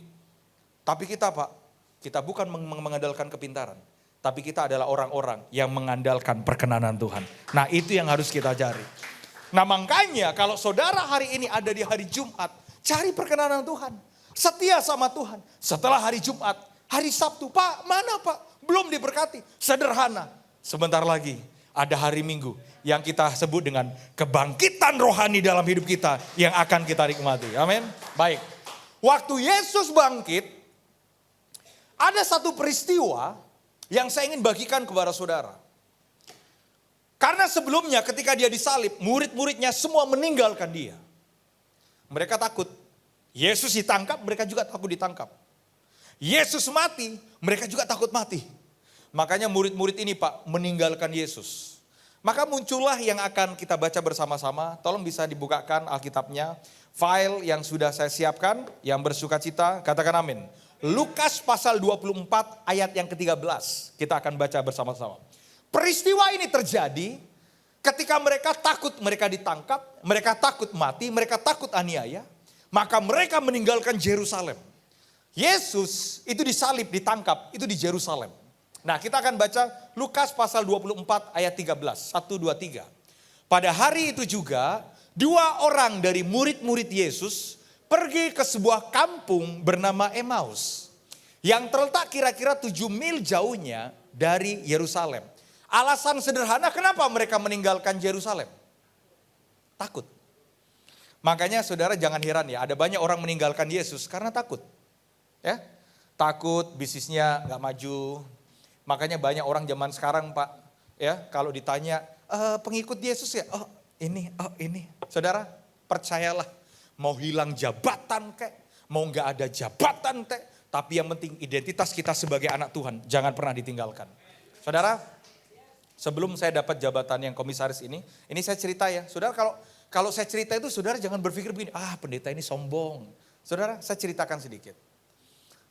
Tapi kita Pak, kita bukan mengandalkan kepintaran. Tapi kita adalah orang-orang yang mengandalkan perkenanan Tuhan. Nah itu yang harus kita cari. Nah makanya kalau saudara hari ini ada di hari Jumat, cari perkenanan Tuhan. Setia sama Tuhan. Setelah hari Jumat, hari Sabtu, Pak mana Pak? Belum diberkati. Sederhana. Sebentar lagi ada hari Minggu yang kita sebut dengan kebangkitan rohani dalam hidup kita yang akan kita nikmati. Amin. Baik. Waktu Yesus bangkit, ada satu peristiwa yang saya ingin bagikan kepada saudara. Karena sebelumnya ketika dia disalib, murid-muridnya semua meninggalkan dia. Mereka takut. Yesus ditangkap, mereka juga takut ditangkap. Yesus mati, mereka juga takut mati. Makanya murid-murid ini Pak meninggalkan Yesus. Maka muncullah yang akan kita baca bersama-sama. Tolong bisa dibukakan Alkitabnya. File yang sudah saya siapkan, yang bersuka cita, katakan amin. Lukas pasal 24 ayat yang ke-13. Kita akan baca bersama-sama. Peristiwa ini terjadi ketika mereka takut mereka ditangkap, mereka takut mati, mereka takut aniaya. Maka mereka meninggalkan Yerusalem. Yesus itu disalib, ditangkap, itu di Yerusalem. Nah kita akan baca Lukas pasal 24 ayat 13. 1, 2, 3. Pada hari itu juga 2 orang dari murid-murid Yesus pergi ke sebuah kampung bernama Emmaus. Yang terletak kira-kira 7 mil jauhnya dari Yerusalem. Alasan sederhana kenapa mereka meninggalkan Yerusalem? Takut. Makanya saudara jangan heran ya, ada banyak orang meninggalkan Yesus karena takut. Ya, takut bisnisnya gak maju. Makanya banyak orang zaman sekarang Pak, ya kalau ditanya pengikut Yesus ya, oh ini. Saudara percayalah. Mau hilang jabatan kek, mau gak ada jabatan kek. Tapi yang penting identitas kita sebagai anak Tuhan jangan pernah ditinggalkan. Saudara, sebelum saya dapat jabatan yang komisaris ini saya cerita ya. Saudara kalau saya cerita itu saudara jangan berpikir begini, pendeta ini sombong. Saudara saya ceritakan sedikit.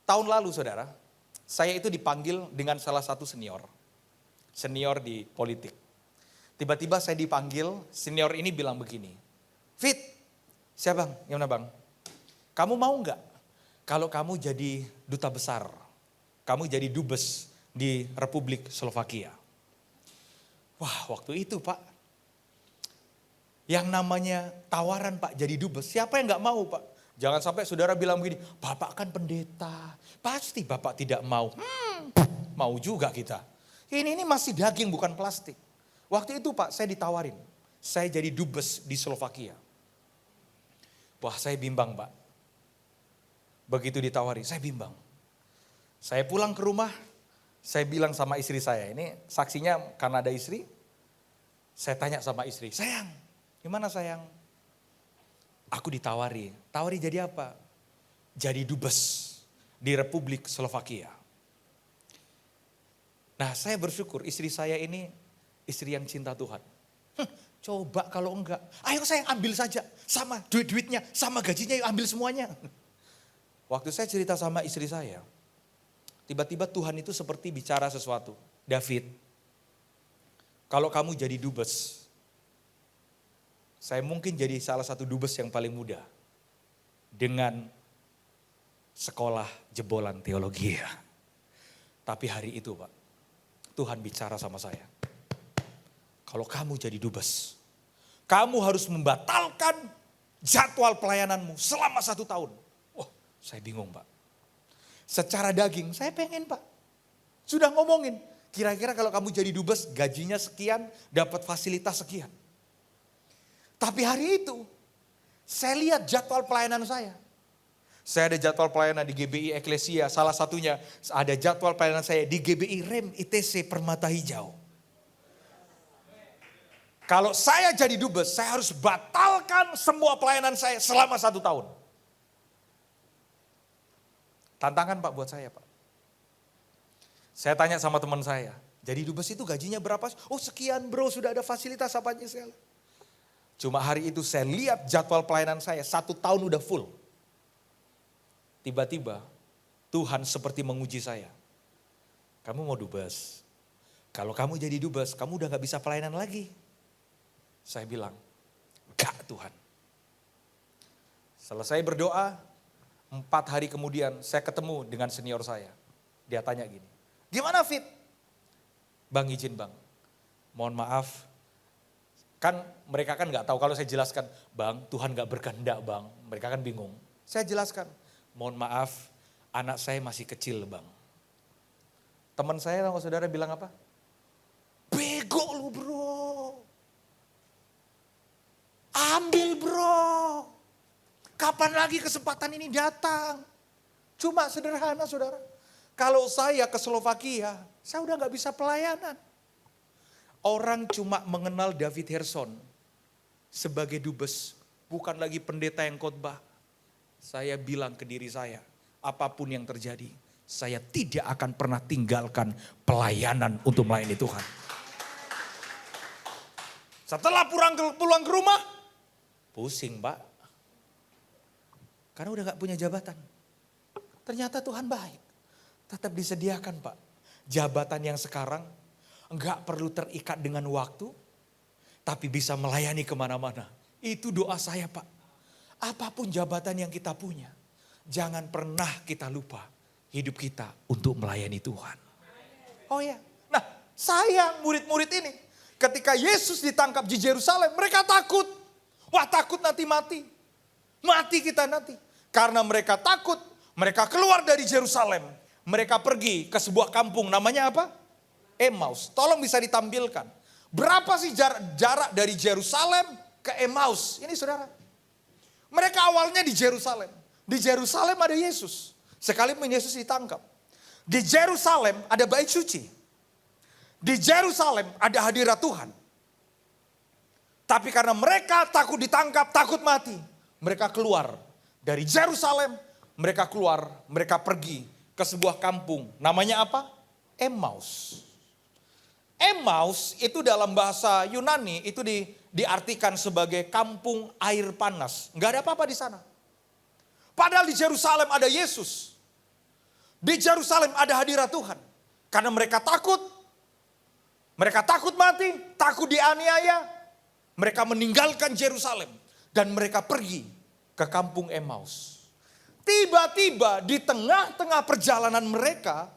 Tahun lalu saudara, saya itu dipanggil dengan salah satu senior di politik. Tiba-tiba saya dipanggil, senior ini bilang begini, Fit, siapa bang? Gimana bang? Kamu mau nggak kalau kamu jadi duta besar, kamu jadi dubes di Republik Slovakia? Wah waktu itu Pak, yang namanya tawaran Pak jadi dubes, siapa yang nggak mau Pak? Jangan sampai saudara bilang begini, Bapak kan pendeta, pasti Bapak tidak mau. Mau juga kita. Ini masih daging bukan plastik. Waktu itu Pak saya ditawarin, saya jadi dubes di Slovakia. Wah saya bimbang Pak. Begitu ditawari saya bimbang. Saya pulang ke rumah, saya bilang sama istri saya, ini saksinya karena ada istri. Saya tanya sama istri, sayang gimana sayang? Aku ditawari jadi apa? Jadi dubes di Republik Slovakia. Nah saya bersyukur istri saya ini istri yang cinta Tuhan. Coba kalau enggak, ayo sayang ambil saja. Sama duit-duitnya, sama gajinya yuk ambil semuanya. Waktu saya cerita sama istri saya, tiba-tiba Tuhan itu seperti bicara sesuatu. David, kalau kamu jadi dubes, saya mungkin jadi salah satu dubes yang paling muda dengan sekolah jebolan teologi ya. Tapi hari itu Pak, Tuhan bicara sama saya. Kalau kamu jadi dubes, kamu harus membatalkan jadwal pelayananmu selama 1 tahun. Wah, saya bingung Pak. Secara daging saya pengen Pak. Sudah ngomongin, kira-kira kalau kamu jadi dubes gajinya sekian, dapat fasilitas sekian. Tapi hari itu, saya lihat jadwal pelayanan saya. Saya ada jadwal pelayanan di GBI Eklesia, salah satunya ada jadwal pelayanan saya di GBI Rem ITC Permata Hijau. Kalau saya jadi dubes, saya harus batalkan semua pelayanan saya selama 1 tahun. Tantangan Pak buat saya Pak. Saya tanya sama teman saya, jadi dubes itu gajinya berapa? Oh sekian bro, sudah ada fasilitas apa aja segala. Cuma hari itu saya lihat jadwal pelayanan saya, 1 tahun udah full. Tiba-tiba Tuhan seperti menguji saya. Kamu mau dubes? Kalau kamu jadi dubes, kamu udah gak bisa pelayanan lagi. Saya bilang, enggak Tuhan. Selesai berdoa, 4 hari kemudian saya ketemu dengan senior saya. Dia tanya gini, gimana Fit? Bang izin bang, mohon maaf. Kan mereka kan gak tahu kalau saya jelaskan, bang Tuhan gak berkehendak bang. Mereka kan bingung. Saya jelaskan, mohon maaf anak saya masih kecil bang. Teman saya sama saudara bilang apa? Bego lu bro. Ambil bro. Kapan lagi kesempatan ini datang? Cuma sederhana saudara. Kalau saya ke Slovakia, saya udah gak bisa pelayanan. Orang cuma mengenal David Herson sebagai dubes, bukan lagi pendeta yang khotbah. Saya bilang ke diri saya, apapun yang terjadi, saya tidak akan pernah tinggalkan pelayanan untuk melayani Tuhan. Setelah pulang ke rumah, pusing Pak. Karena udah gak punya jabatan. Ternyata Tuhan baik. Tetap disediakan Pak. Jabatan yang sekarang gak perlu terikat dengan waktu, tapi bisa melayani kemana-mana. Itu doa saya Pak. Apapun jabatan yang kita punya, jangan pernah kita lupa hidup kita untuk melayani Tuhan. Oh ya, nah sayang murid-murid ini, ketika Yesus ditangkap di Yerusalem, mereka takut. Wah takut nanti mati. Mati kita nanti. Karena mereka takut, mereka keluar dari Yerusalem. Mereka pergi ke sebuah kampung, namanya apa? Emmaus. Tolong bisa ditampilkan. Berapa sih jarak dari Yerusalem ke Emmaus? Ini saudara. Mereka awalnya di Yerusalem. Di Yerusalem ada Yesus. Sekalipun Yesus ditangkap. Di Yerusalem ada bait suci. Di Yerusalem ada hadirat Tuhan. Tapi karena mereka takut ditangkap, takut mati. Mereka keluar dari Yerusalem. Mereka keluar, mereka pergi ke sebuah kampung. Namanya apa? Emmaus. Emmaus itu dalam bahasa Yunani itu diartikan sebagai kampung air panas. Enggak ada apa-apa di sana. Padahal di Yerusalem ada Yesus. Di Yerusalem ada hadirat Tuhan. Karena mereka takut. Mereka takut mati, takut dianiaya. Mereka meninggalkan Yerusalem. Dan mereka pergi ke kampung Emmaus. Tiba-tiba di tengah-tengah perjalanan mereka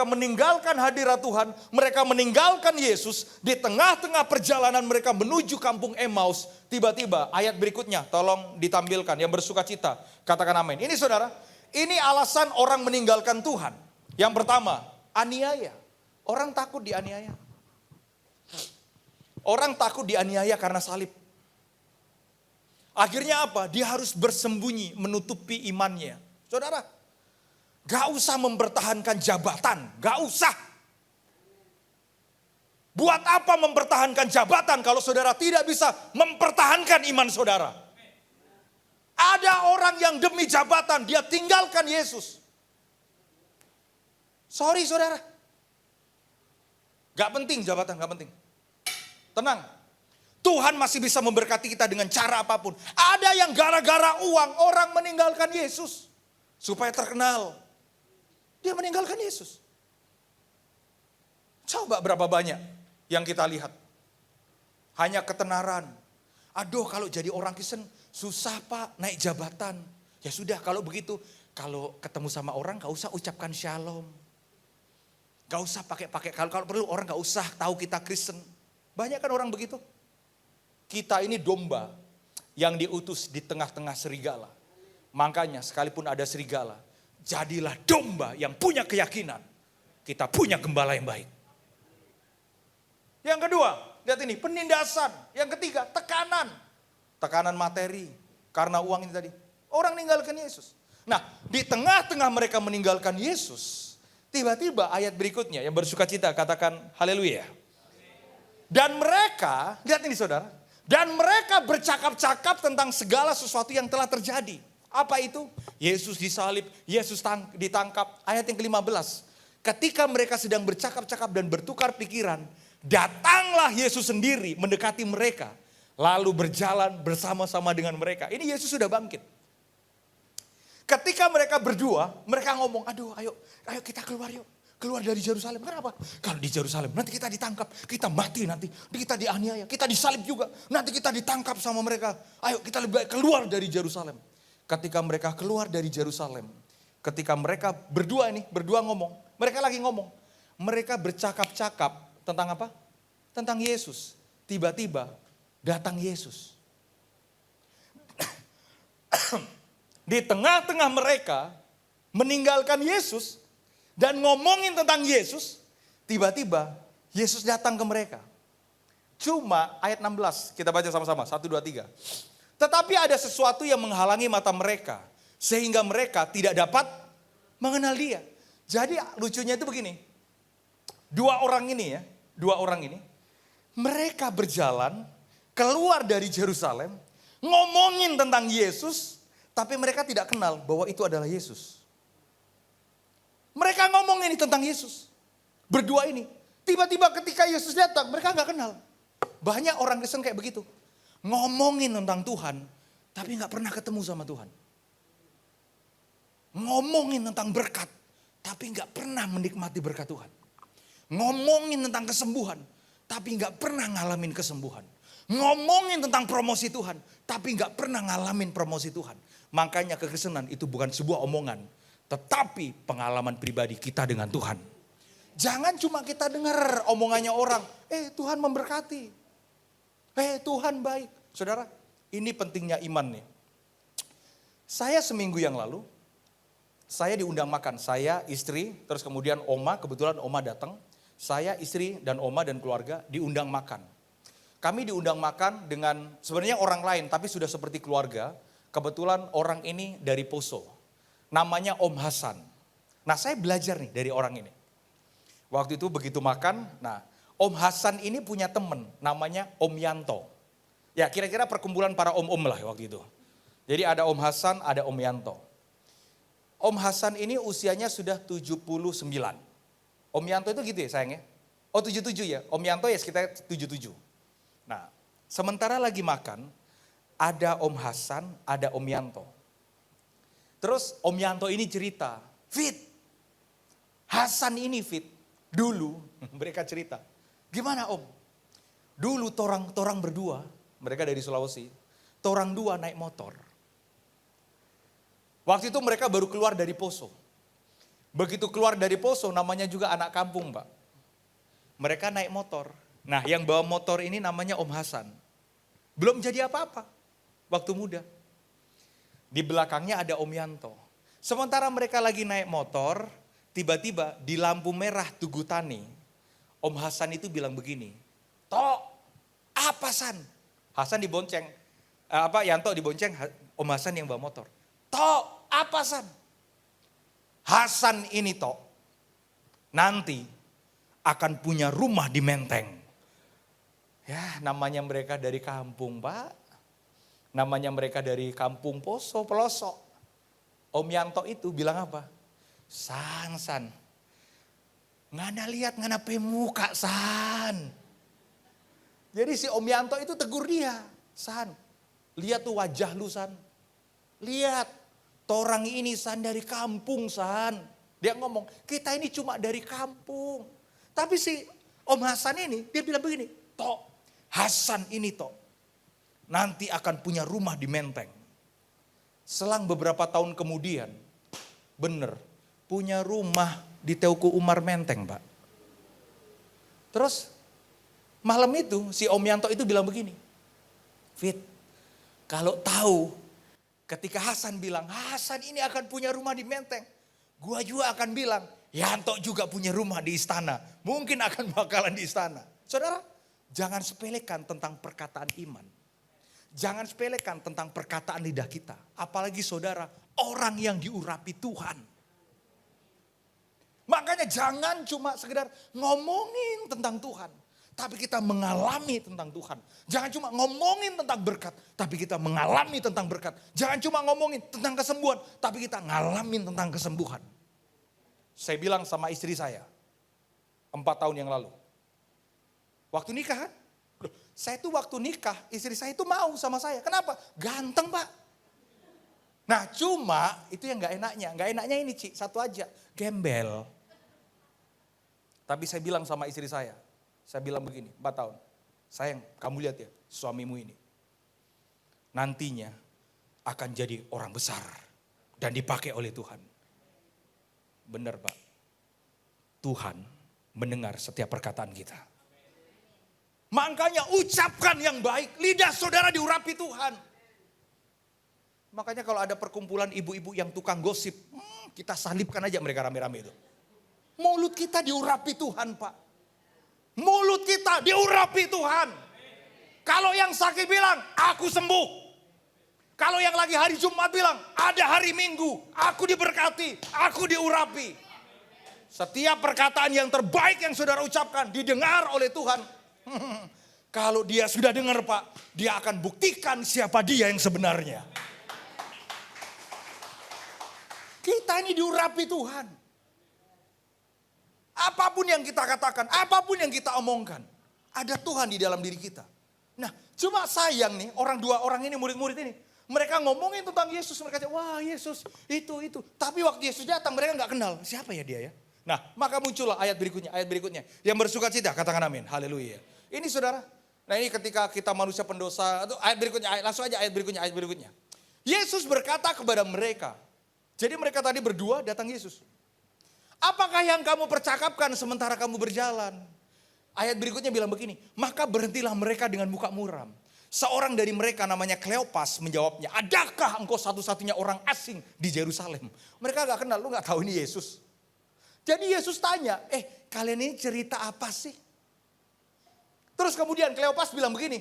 meninggalkan hadirat Tuhan, mereka meninggalkan Yesus. Di tengah-tengah perjalanan mereka menuju kampung Emmaus, tiba-tiba ayat berikutnya tolong ditampilkan yang bersuka cita, katakan amin. Ini saudara, ini alasan orang meninggalkan Tuhan. Yang pertama, aniaya. Orang takut dianiaya. Orang takut dianiaya karena salib. Akhirnya apa? Dia harus bersembunyi, menutupi imannya. Saudara, gak usah mempertahankan jabatan, gak usah. Buat apa mempertahankan jabatan kalau saudara tidak bisa mempertahankan iman saudara? Ada orang yang demi jabatan dia tinggalkan Yesus. Sorry saudara. Gak penting jabatan, gak penting. Tenang. Tuhan masih bisa memberkati kita dengan cara apapun. Ada yang gara-gara uang orang meninggalkan Yesus. supaya terkenal. Dia meninggalkan Yesus. Coba berapa banyak yang kita lihat. Hanya ketenaran. Aduh kalau jadi orang Kristen susah Pak naik jabatan. Ya sudah kalau begitu, kalau ketemu sama orang gak usah ucapkan shalom. Gak usah pakai kalau perlu orang gak usah tahu kita Kristen. Banyak kan orang begitu. Kita ini domba yang diutus di tengah-tengah serigala. Makanya sekalipun ada serigala, jadilah domba yang punya keyakinan. Kita punya gembala yang baik. Yang kedua, lihat ini, penindasan. Yang ketiga, tekanan. Tekanan materi. Karena uang ini tadi. Orang meninggalkan Yesus. Nah, di tengah-tengah mereka meninggalkan Yesus, tiba-tiba ayat berikutnya yang bersukacita katakan haleluya. Dan mereka, lihat ini saudara. Dan mereka bercakap-cakap tentang segala sesuatu yang telah terjadi. Apa itu? Yesus disalib, Yesus ditangkap. Ayat yang ke-15. Ketika mereka sedang bercakap-cakap dan bertukar pikiran, datanglah Yesus sendiri mendekati mereka. Lalu berjalan bersama-sama dengan mereka. Ini Yesus sudah bangkit. Ketika mereka berdua, mereka ngomong, aduh ayo kita keluar yuk. Keluar dari Yerusalem. Kenapa? Kalau di Yerusalem nanti kita ditangkap, kita mati nanti. Kita dianiaya, kita disalib juga. Nanti kita ditangkap sama mereka. Ayo kita lebih baik keluar dari Yerusalem. Ketika mereka keluar dari Yerusalem. Ketika mereka berdua ngomong. Mereka lagi ngomong. Mereka bercakap-cakap tentang apa? Tentang Yesus. Tiba-tiba datang Yesus. Di tengah-tengah mereka meninggalkan Yesus dan ngomongin tentang Yesus, tiba-tiba Yesus datang ke mereka. Cuma ayat 16, kita baca sama-sama, 1, 2, 3. Tetapi ada sesuatu yang menghalangi mata mereka, sehingga mereka tidak dapat mengenal dia. Jadi lucunya itu begini, dua orang ini, mereka berjalan keluar dari Yerusalem, ngomongin tentang Yesus, tapi mereka tidak kenal bahwa itu adalah Yesus. Mereka ngomong ini tentang Yesus. Berdua ini. Tiba-tiba ketika Yesus datang, mereka gak kenal. Banyak orang Kristen kayak begitu. Ngomongin tentang Tuhan, tapi gak pernah ketemu sama Tuhan. Ngomongin tentang berkat, tapi gak pernah menikmati berkat Tuhan. Ngomongin tentang kesembuhan, tapi gak pernah ngalamin kesembuhan. Ngomongin tentang promosi Tuhan, tapi gak pernah ngalamin promosi Tuhan. Makanya kekristenan itu bukan sebuah omongan, tetapi pengalaman pribadi kita dengan Tuhan. Jangan cuma kita dengar omongannya orang, Tuhan memberkati, Tuhan baik. Saudara, ini pentingnya iman nih. Saya seminggu yang lalu, saya diundang makan, saya, istri, terus kemudian oma, kebetulan oma datang. Saya, istri, dan oma dan keluarga diundang makan. Kami diundang makan dengan sebenarnya orang lain, tapi sudah seperti keluarga. Kebetulan orang ini dari Poso, namanya Om Hasan. Nah saya belajar nih dari orang ini. Waktu itu begitu makan, nah Om Hasan ini punya teman namanya Om Yanto. Ya kira-kira perkumpulan para om-om lah waktu itu. Jadi ada Om Hasan, ada Om Yanto. Om Hasan ini usianya sudah 79. Om Yanto itu gitu ya sayangnya? Oh 77 ya, Om Yanto ya sekitar 77. Nah sementara lagi makan, ada Om Hasan, ada Om Yanto. Terus Om Yanto ini cerita, Fit, Hasan ini Fit, dulu mereka cerita. Gimana Om? Dulu torang berdua, mereka dari Sulawesi, torang dua naik motor. Waktu itu mereka baru keluar dari Poso. Begitu keluar dari Poso namanya juga anak kampung Pak. Mereka naik motor. Nah yang bawa motor ini namanya Om Hasan. Belum jadi apa-apa. Waktu muda. Di belakangnya ada Om Yanto. Sementara mereka lagi naik motor, tiba-tiba di lampu merah Tugu Tani, Om Hasan itu bilang begini, Tok, apa San? Hasan dibonceng, Yanto dibonceng, Om Hasan yang bawa motor. Tok, apa San? Hasan ini Tok, nanti akan punya rumah di Menteng. Ya namanya mereka dari kampung Pak. Namanya mereka dari kampung Poso, pelosok. Om Yanto itu bilang apa? San. Ngana lihat ngana pemuka San. Jadi si Om Yanto itu tegur dia. San, lihat tuh wajah lu San. Lihat, Torang ini san dari kampung san. Dia ngomong, kita ini cuma dari kampung. Tapi si Om Hasan ini, dia bilang begini, Tok, Hasan ini Tok, nanti akan punya rumah di Menteng. Selang beberapa tahun kemudian, bener, punya rumah di Teuku Umar Menteng, Pak. Terus malam itu si Om Yanto itu bilang begini, Fit, kalau tahu ketika Hasan bilang, Hasan ini akan punya rumah di Menteng, gua juga akan bilang, Yanto juga punya rumah di istana. Mungkin akan bakalan di istana. Saudara, jangan sepelekan tentang perkataan iman. Jangan sepelekan tentang perkataan lidah kita. Apalagi saudara, orang yang diurapi Tuhan. Makanya jangan cuma sekedar ngomongin tentang Tuhan. Tapi kita mengalami tentang Tuhan. Jangan cuma ngomongin tentang berkat. Tapi kita mengalami tentang berkat. Jangan cuma ngomongin tentang kesembuhan. Tapi kita ngalamin tentang kesembuhan. Saya bilang sama istri saya 4 tahun yang lalu. Waktu nikah kan? Loh, saya tuh waktu nikah istri saya itu mau sama saya. Kenapa? Ganteng Pak. Nah cuma itu yang gak enaknya. Gak enaknya ini Ci, satu aja. Gembel. Tapi saya bilang sama istri saya bilang begini 4 tahun. Sayang kamu lihat ya suamimu ini. Nantinya akan jadi orang besar. Dan dipakai oleh Tuhan. Benar Pak, Tuhan mendengar setiap perkataan kita. Makanya ucapkan yang baik, lidah saudara diurapi Tuhan. Makanya kalau ada perkumpulan ibu-ibu yang tukang gosip, kita salibkan aja mereka rame-rame itu. Mulut kita diurapi Tuhan Pak. Mulut kita diurapi Tuhan. Kalau yang sakit bilang, aku sembuh. Kalau yang lagi hari Jumat bilang, ada hari Minggu, aku diberkati, aku diurapi. Setiap perkataan yang terbaik yang saudara ucapkan, didengar oleh Tuhan. Kalau dia sudah dengar Pak, dia akan buktikan siapa dia yang sebenarnya. Kita ini diurapi Tuhan. Apapun yang kita katakan, apapun yang kita omongkan, ada Tuhan di dalam diri kita. Nah, cuma sayang nih, dua orang ini, murid-murid ini, mereka ngomongin tentang Yesus, mereka cakap, wah Yesus itu. Tapi waktu Yesus datang mereka gak kenal, siapa ya dia ya. Nah maka muncullah ayat berikutnya. Yang bersuka cita, katakan amin, haleluya. Ini saudara, nah ini ketika kita manusia pendosa, ayat berikutnya. Yesus berkata kepada mereka, jadi mereka tadi berdua datang Yesus. Apakah yang kamu percakapkan sementara kamu berjalan? Ayat berikutnya bilang begini, maka berhentilah mereka dengan muka muram. Seorang dari mereka namanya Kleopas menjawabnya, adakah engkau satu-satunya orang asing di Yerusalem? Mereka gak kenal, lu gak tahu ini Yesus. Jadi Yesus tanya, kalian ini cerita apa sih? Terus kemudian Kleopas bilang begini,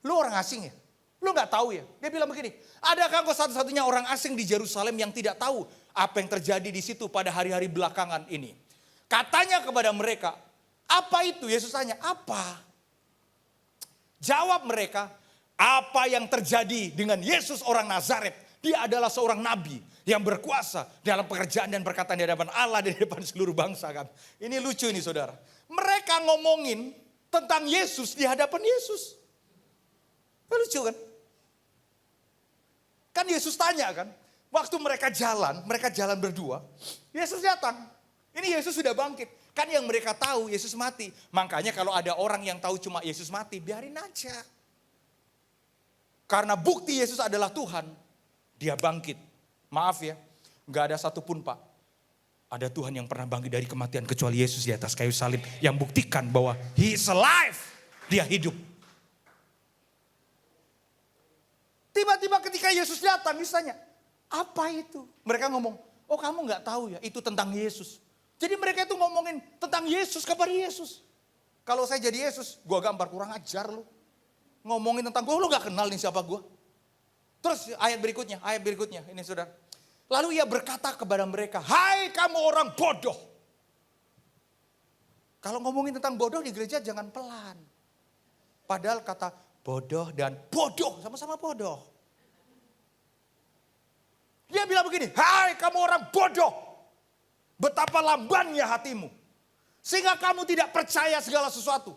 lu orang asing ya? Lu gak tahu ya? Dia bilang begini, adakah engkau satu-satunya orang asing di Yerusalem yang tidak tahu apa yang terjadi di situ pada hari-hari belakangan ini? Katanya kepada mereka, apa itu? Yesus tanya, apa? Jawab mereka, apa yang terjadi dengan Yesus orang Nazaret? Dia adalah seorang nabi yang berkuasa dalam pekerjaan dan perkataan di hadapan Allah dan di depan seluruh bangsa kan. Ini lucu ini saudara. Mereka ngomongin tentang Yesus di hadapan Yesus. Lucu kan? Kan Yesus tanya kan. Waktu mereka jalan berdua. Yesus datang. Ini Yesus sudah bangkit. Kan yang mereka tahu Yesus mati. Makanya kalau ada orang yang tahu cuma Yesus mati, biarin aja. Karena bukti Yesus adalah Tuhan, dia bangkit. Maaf ya, gak ada satupun Pak. Ada Tuhan yang pernah bangkit dari kematian kecuali Yesus di atas kayu salib. Yang buktikan bahwa He is alive, dia hidup. Tiba-tiba ketika Yesus datang, Yesus tanya, apa itu? Mereka ngomong, oh kamu gak tahu ya, itu tentang Yesus. Jadi mereka itu ngomongin tentang Yesus, kabar Yesus. Kalau saya jadi Yesus, gue gambar kurang ajar lu. Ngomongin tentang gue, lu gak kenal nih siapa gue. Terus ayat berikutnya, ini sudah. Lalu ia berkata kepada mereka, hai kamu orang bodoh. Kalau ngomongin tentang bodoh di gereja jangan pelan. Padahal kata bodoh dan bodoh, sama-sama bodoh. Dia bilang begini, hai kamu orang bodoh. Betapa lambannya hatimu. Sehingga kamu tidak percaya segala sesuatu.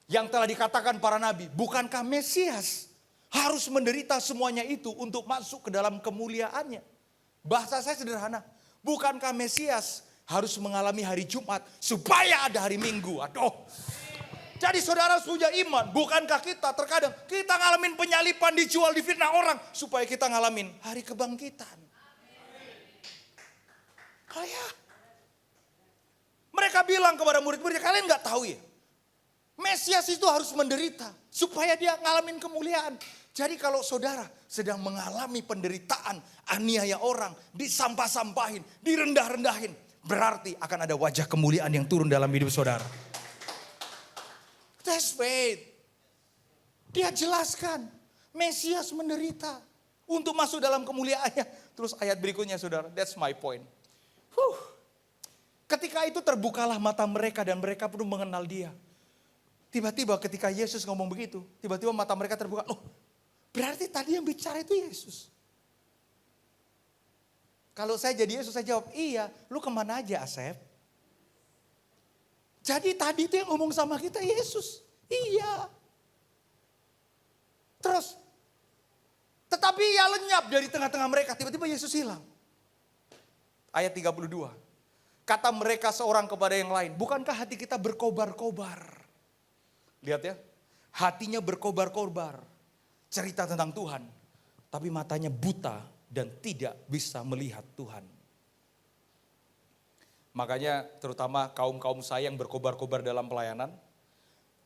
Yang telah dikatakan para nabi. Bukankah Mesias harus menderita semuanya itu untuk masuk ke dalam kemuliaannya. Bahasa saya sederhana. Bukankah Mesias harus mengalami hari Jumat supaya ada hari Minggu? Aduh. Jadi saudara harus punya iman. Bukankah kita terkadang kita ngalamin penyalipan, dijual, difitnah orang supaya kita ngalamin hari kebangkitan. Oh ya. Mereka bilang kepada murid-muridnya, kalian gak tahu ya? Mesias itu harus menderita supaya dia ngalamin kemuliaan. Jadi kalau saudara sedang mengalami penderitaan, aniaya orang, disampah-sampahin, direndah-rendahin, berarti akan ada wajah kemuliaan yang turun dalam hidup saudara. That's faith. Dia jelaskan, Mesias menderita untuk masuk dalam kemuliaannya. Terus ayat berikutnya saudara, that's my point. Ketika itu terbukalah mata mereka dan mereka pun mengenal dia. Tiba-tiba ketika Yesus ngomong begitu, tiba-tiba mata mereka terbuka. Oh, berarti tadi yang bicara itu Yesus. Kalau saya jadi Yesus, saya jawab, iya, lu kemana aja Asep? Jadi tadi itu yang ngomong sama kita Yesus. Iya. Terus, tetapi ia lenyap dari tengah-tengah mereka. Tiba-tiba Yesus hilang. Ayat 32. Kata mereka seorang kepada yang lain, bukankah hati kita berkobar-kobar? Lihat ya, hatinya berkobar-kobar. Cerita tentang Tuhan. Tapi matanya buta dan tidak bisa melihat Tuhan. Makanya terutama kaum-kaum saya yang berkobar-kobar dalam pelayanan,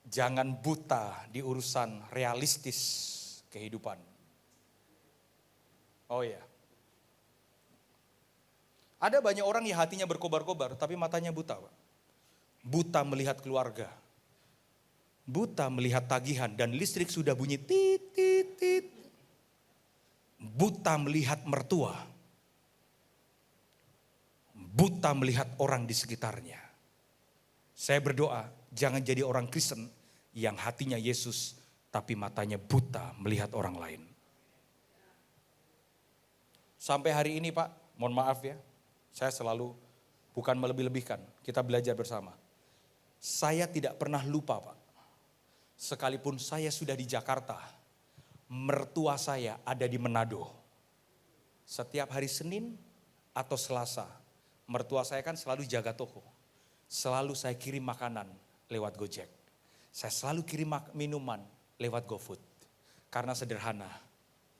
jangan buta di urusan realistis kehidupan. Oh iya. Ada banyak orang yang hatinya berkobar-kobar tapi matanya buta, Pak. Buta melihat keluarga. Buta melihat tagihan dan listrik sudah bunyi tit tit tit. Buta melihat mertua. Buta melihat orang di sekitarnya. Saya berdoa jangan jadi orang Kristen yang hatinya Yesus tapi matanya buta melihat orang lain. Sampai hari ini Pak, mohon maaf ya, saya selalu bukan melebih-lebihkan, kita belajar bersama. Saya tidak pernah lupa Pak, sekalipun saya sudah di Jakarta, mertua saya ada di Manado. Setiap hari Senin atau Selasa, mertua saya kan selalu jaga toko. Selalu saya kirim makanan lewat Gojek. Saya selalu kirim minuman lewat GoFood. Karena sederhana,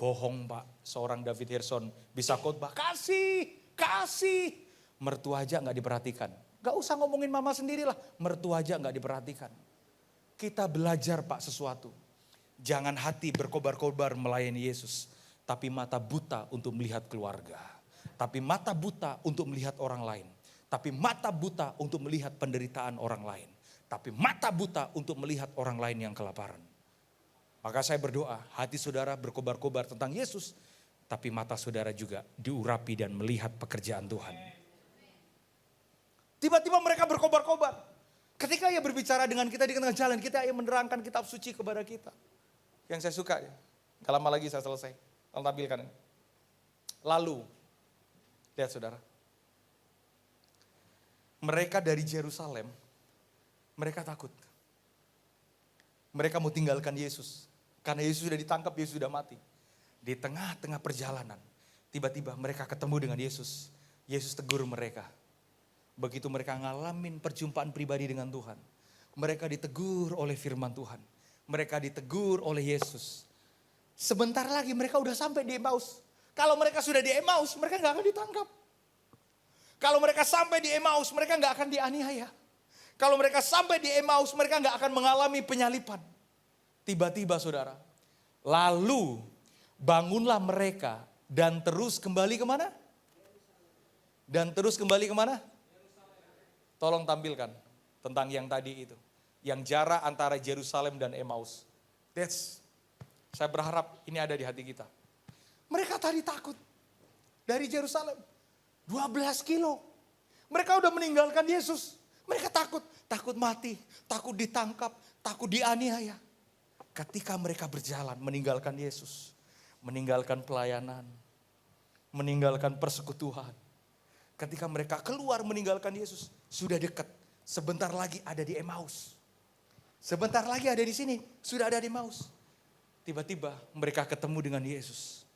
bohong Pak, seorang David Hirson bisa khotbah, kasih. Mertua aja gak diperhatikan. Gak usah ngomongin mama sendirilah, mertua aja gak diperhatikan. Kita belajar Pak sesuatu. Jangan hati berkobar-kobar melayani Yesus, tapi mata buta untuk melihat keluarga. Tapi mata buta untuk melihat orang lain. Tapi mata buta untuk melihat penderitaan orang lain. Tapi mata buta untuk melihat orang lain yang kelaparan. Maka saya berdoa, hati saudara berkobar-kobar tentang Yesus, tapi mata saudara juga diurapi dan melihat pekerjaan Tuhan. Tiba-tiba mereka berkobar-kobar. Ketika ia berbicara dengan kita di tengah jalan, kita ia menerangkan kitab suci kepada kita. Yang saya suka ya, gak lama lagi saya selesai. I'll tampilkan ini. Lalu, lihat saudara. Mereka dari Yerusalem, mereka takut. Mereka mau tinggalkan Yesus. Karena Yesus sudah ditangkap, Yesus sudah mati. Di tengah-tengah perjalanan, tiba-tiba mereka ketemu dengan Yesus. Yesus tegur mereka. Begitu mereka ngalamin perjumpaan pribadi dengan Tuhan. Mereka ditegur oleh firman Tuhan. Mereka ditegur oleh Yesus. Sebentar lagi mereka udah sampai di Emmaus. Kalau mereka sudah di Emmaus, mereka gak akan ditangkap. Kalau mereka sampai di Emmaus, mereka gak akan dianiaya. Kalau mereka sampai di Emmaus, mereka gak akan mengalami penyalipan. Tiba-tiba saudara, lalu bangunlah mereka dan terus kembali kemana? Dan terus kembali kemana? Tolong tampilkan tentang yang tadi itu. Yang jarak antara Yerusalem dan Emmaus. Saya berharap ini ada di hati kita. Mereka tadi takut. Dari Yerusalem. 12 kilo. Mereka udah meninggalkan Yesus. Mereka takut. Takut mati. Takut ditangkap. Takut dianiaya. Ketika mereka berjalan meninggalkan Yesus. Meninggalkan pelayanan. Meninggalkan persekutuan. Ketika mereka keluar meninggalkan Yesus. Sudah dekat. Sebentar lagi ada di Emmaus. Sebentar lagi ada di sini. Sudah ada di Emmaus. Tiba-tiba mereka ketemu dengan Yesus.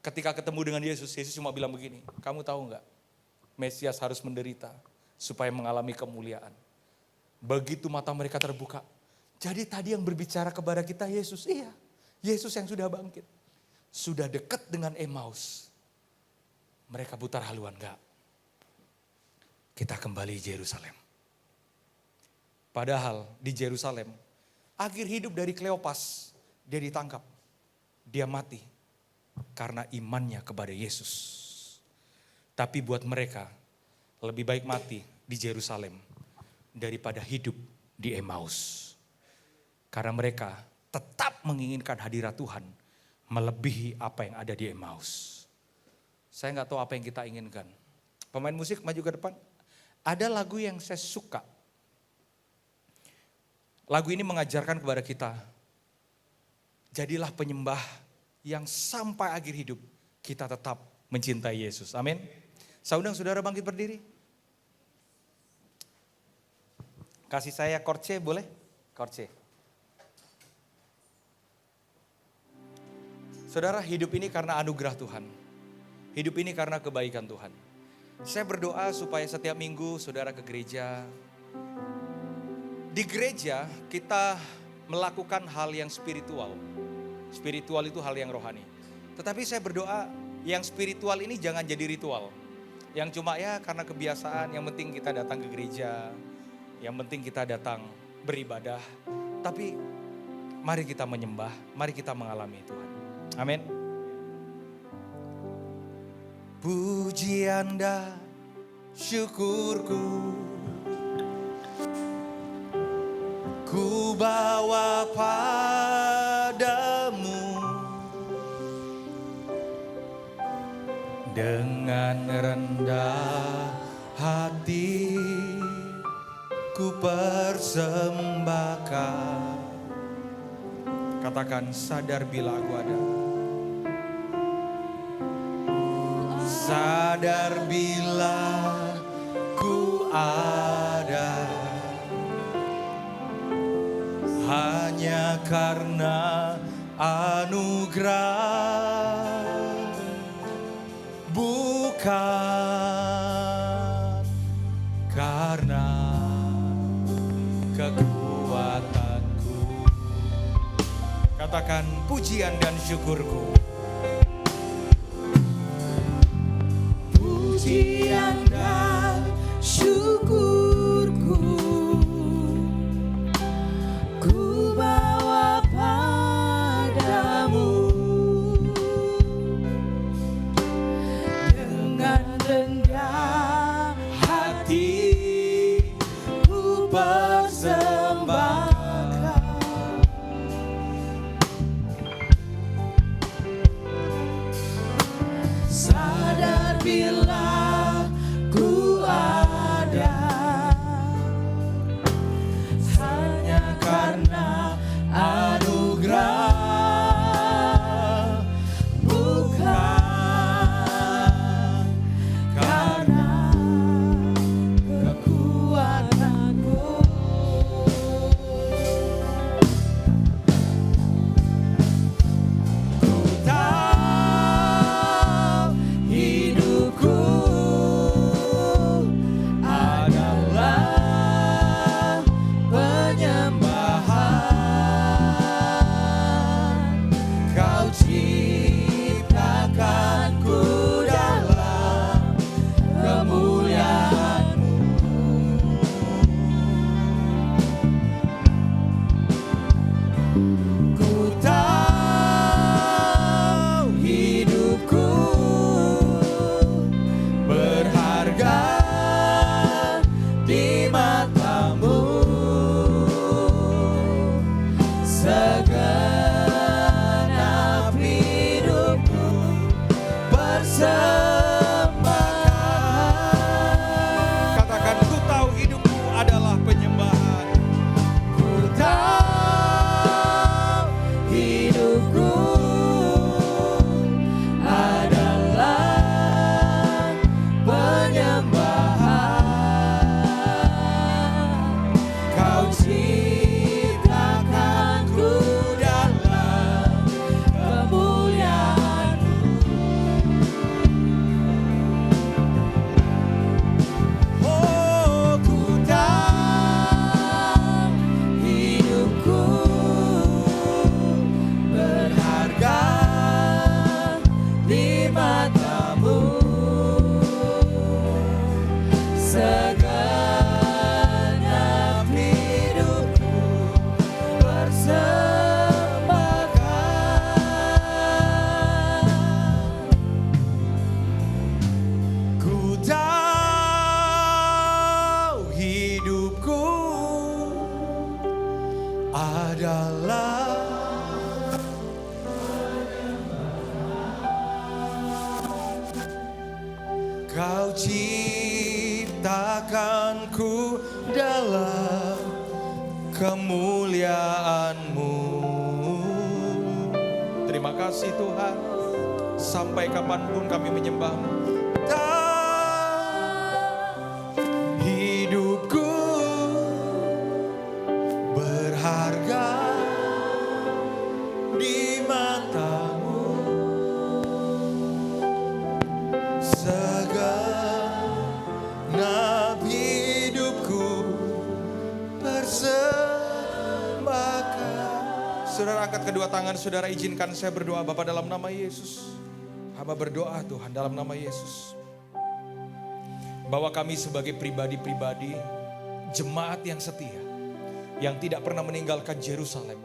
Ketika ketemu dengan Yesus, Yesus cuma bilang begini, kamu tahu nggak, Mesias harus menderita supaya mengalami kemuliaan. Begitu mata mereka terbuka. Jadi tadi yang berbicara kepada kita Yesus, iya, Yesus yang sudah bangkit. Sudah dekat dengan Emmaus. Mereka putar haluan, enggak. Kita kembali Yerusalem. Padahal di Yerusalem, akhir hidup dari Kleopas, dia ditangkap. Dia mati karena imannya kepada Yesus. Tapi buat mereka, lebih baik mati di Yerusalem daripada hidup di Emmaus. Karena mereka tetap menginginkan hadirat Tuhan melebihi apa yang ada di Emmaus. Saya nggak tahu apa yang kita inginkan. Pemain musik maju ke depan. Ada lagu yang saya suka. Lagu ini mengajarkan kepada kita, jadilah penyembah yang sampai akhir hidup kita tetap mencintai Yesus. Amin. Saya undang saudara bangkit berdiri. Kasih saya chord C boleh? Chord C. Saudara, hidup ini karena anugerah Tuhan. Hidup ini karena kebaikan Tuhan. Saya berdoa supaya setiap minggu saudara ke gereja. Di gereja kita melakukan hal yang spiritual. Spiritual itu hal yang rohani. Tetapi saya berdoa yang spiritual ini jangan jadi ritual. Yang cuma ya karena kebiasaan, yang penting kita datang ke gereja. Yang penting kita datang beribadah. Tapi mari kita menyembah, mari kita mengalami Tuhan. Amin. Pujian dan syukurku ku bawa padamu dengan rendah hati ku persembahkan. Katakan, sadar bila aku ada. Sadar bila ku ada. Hanya karena anugerah, bukan karena kekuatanku. Katakan, pujian dan syukurku. Pujian dan syukurku ku bawa padamu dengan rendah hati ku persembahkan. Sadar bila segenap hidupku persembahkan. Ku tahu hidupku adalah Kau ciptakanku dalam kemuliaan-Mu. Terima kasih Tuhan. Sampai kapanpun kami menyembah-Mu. Hidupku berharga di mata-Mu. Segenap hidupku persembahkan. Saudara, angkat kedua tangan saudara, izinkan saya berdoa. Bapa, dalam nama Yesus, hamba berdoa Tuhan dalam nama Yesus, bahwa kami sebagai pribadi-pribadi jemaat yang setia, yang tidak pernah meninggalkan Yerusalem.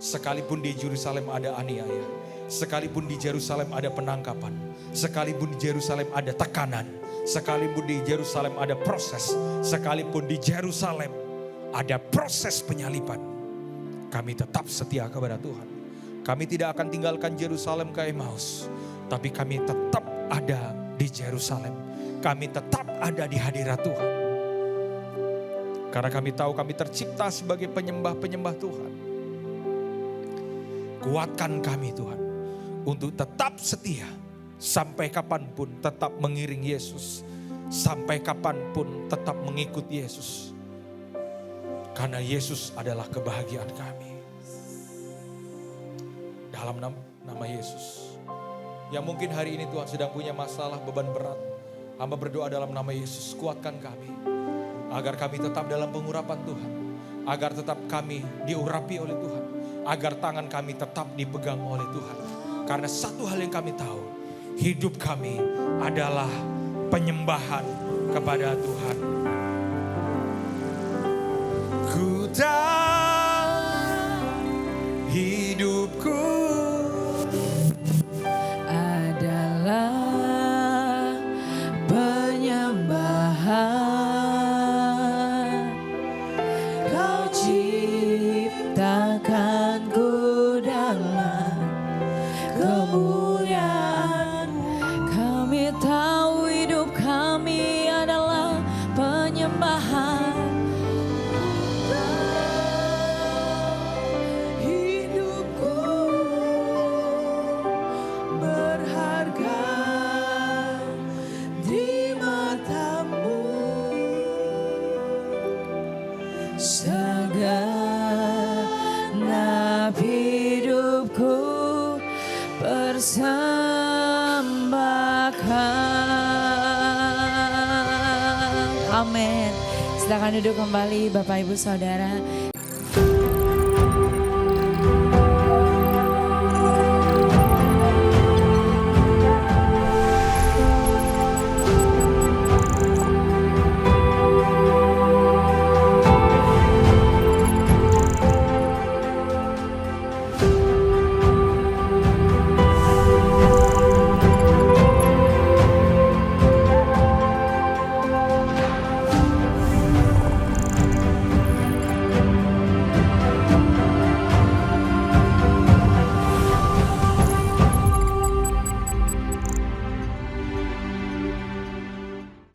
Sekalipun di Yerusalem ada aniaya, sekalipun di Yerusalem ada penangkapan, sekalipun di Yerusalem ada tekanan, sekalipun di Yerusalem ada proses, sekalipun di Yerusalem ada proses penyaliban, kami tetap setia kepada Tuhan. Kami tidak akan tinggalkan Yerusalem ke Emmaus, tapi kami tetap ada di Yerusalem. Kami tetap ada di hadirat Tuhan. Karena kami tahu kami tercipta sebagai penyembah-penyembah Tuhan. Kuatkan kami Tuhan untuk tetap setia sampai kapanpun, tetap mengiring Yesus. Sampai kapanpun tetap mengikut Yesus. Karena Yesus adalah kebahagiaan kami. Dalam nama Yesus. Yang mungkin hari ini Tuhan sedang punya masalah, beban berat, hamba berdoa dalam nama Yesus, kuatkan kami. Agar kami tetap dalam pengurapan Tuhan. Agar tetap kami diurapi oleh Tuhan. Agar tangan kami tetap dipegang oleh Tuhan. Karena satu hal yang kami tahu, hidup kami adalah penyembahan kepada Tuhan. Ku tahu hidupku Adalah penyembahan. Kau ciptakanku dalam kemuliaan. Kami tahu hidup kami adalah penyembahan. Hidupku berharga di mata-Mu. Segenap hidupku persembahkan. Amin. Silakan duduk kembali Bapak Ibu Saudara.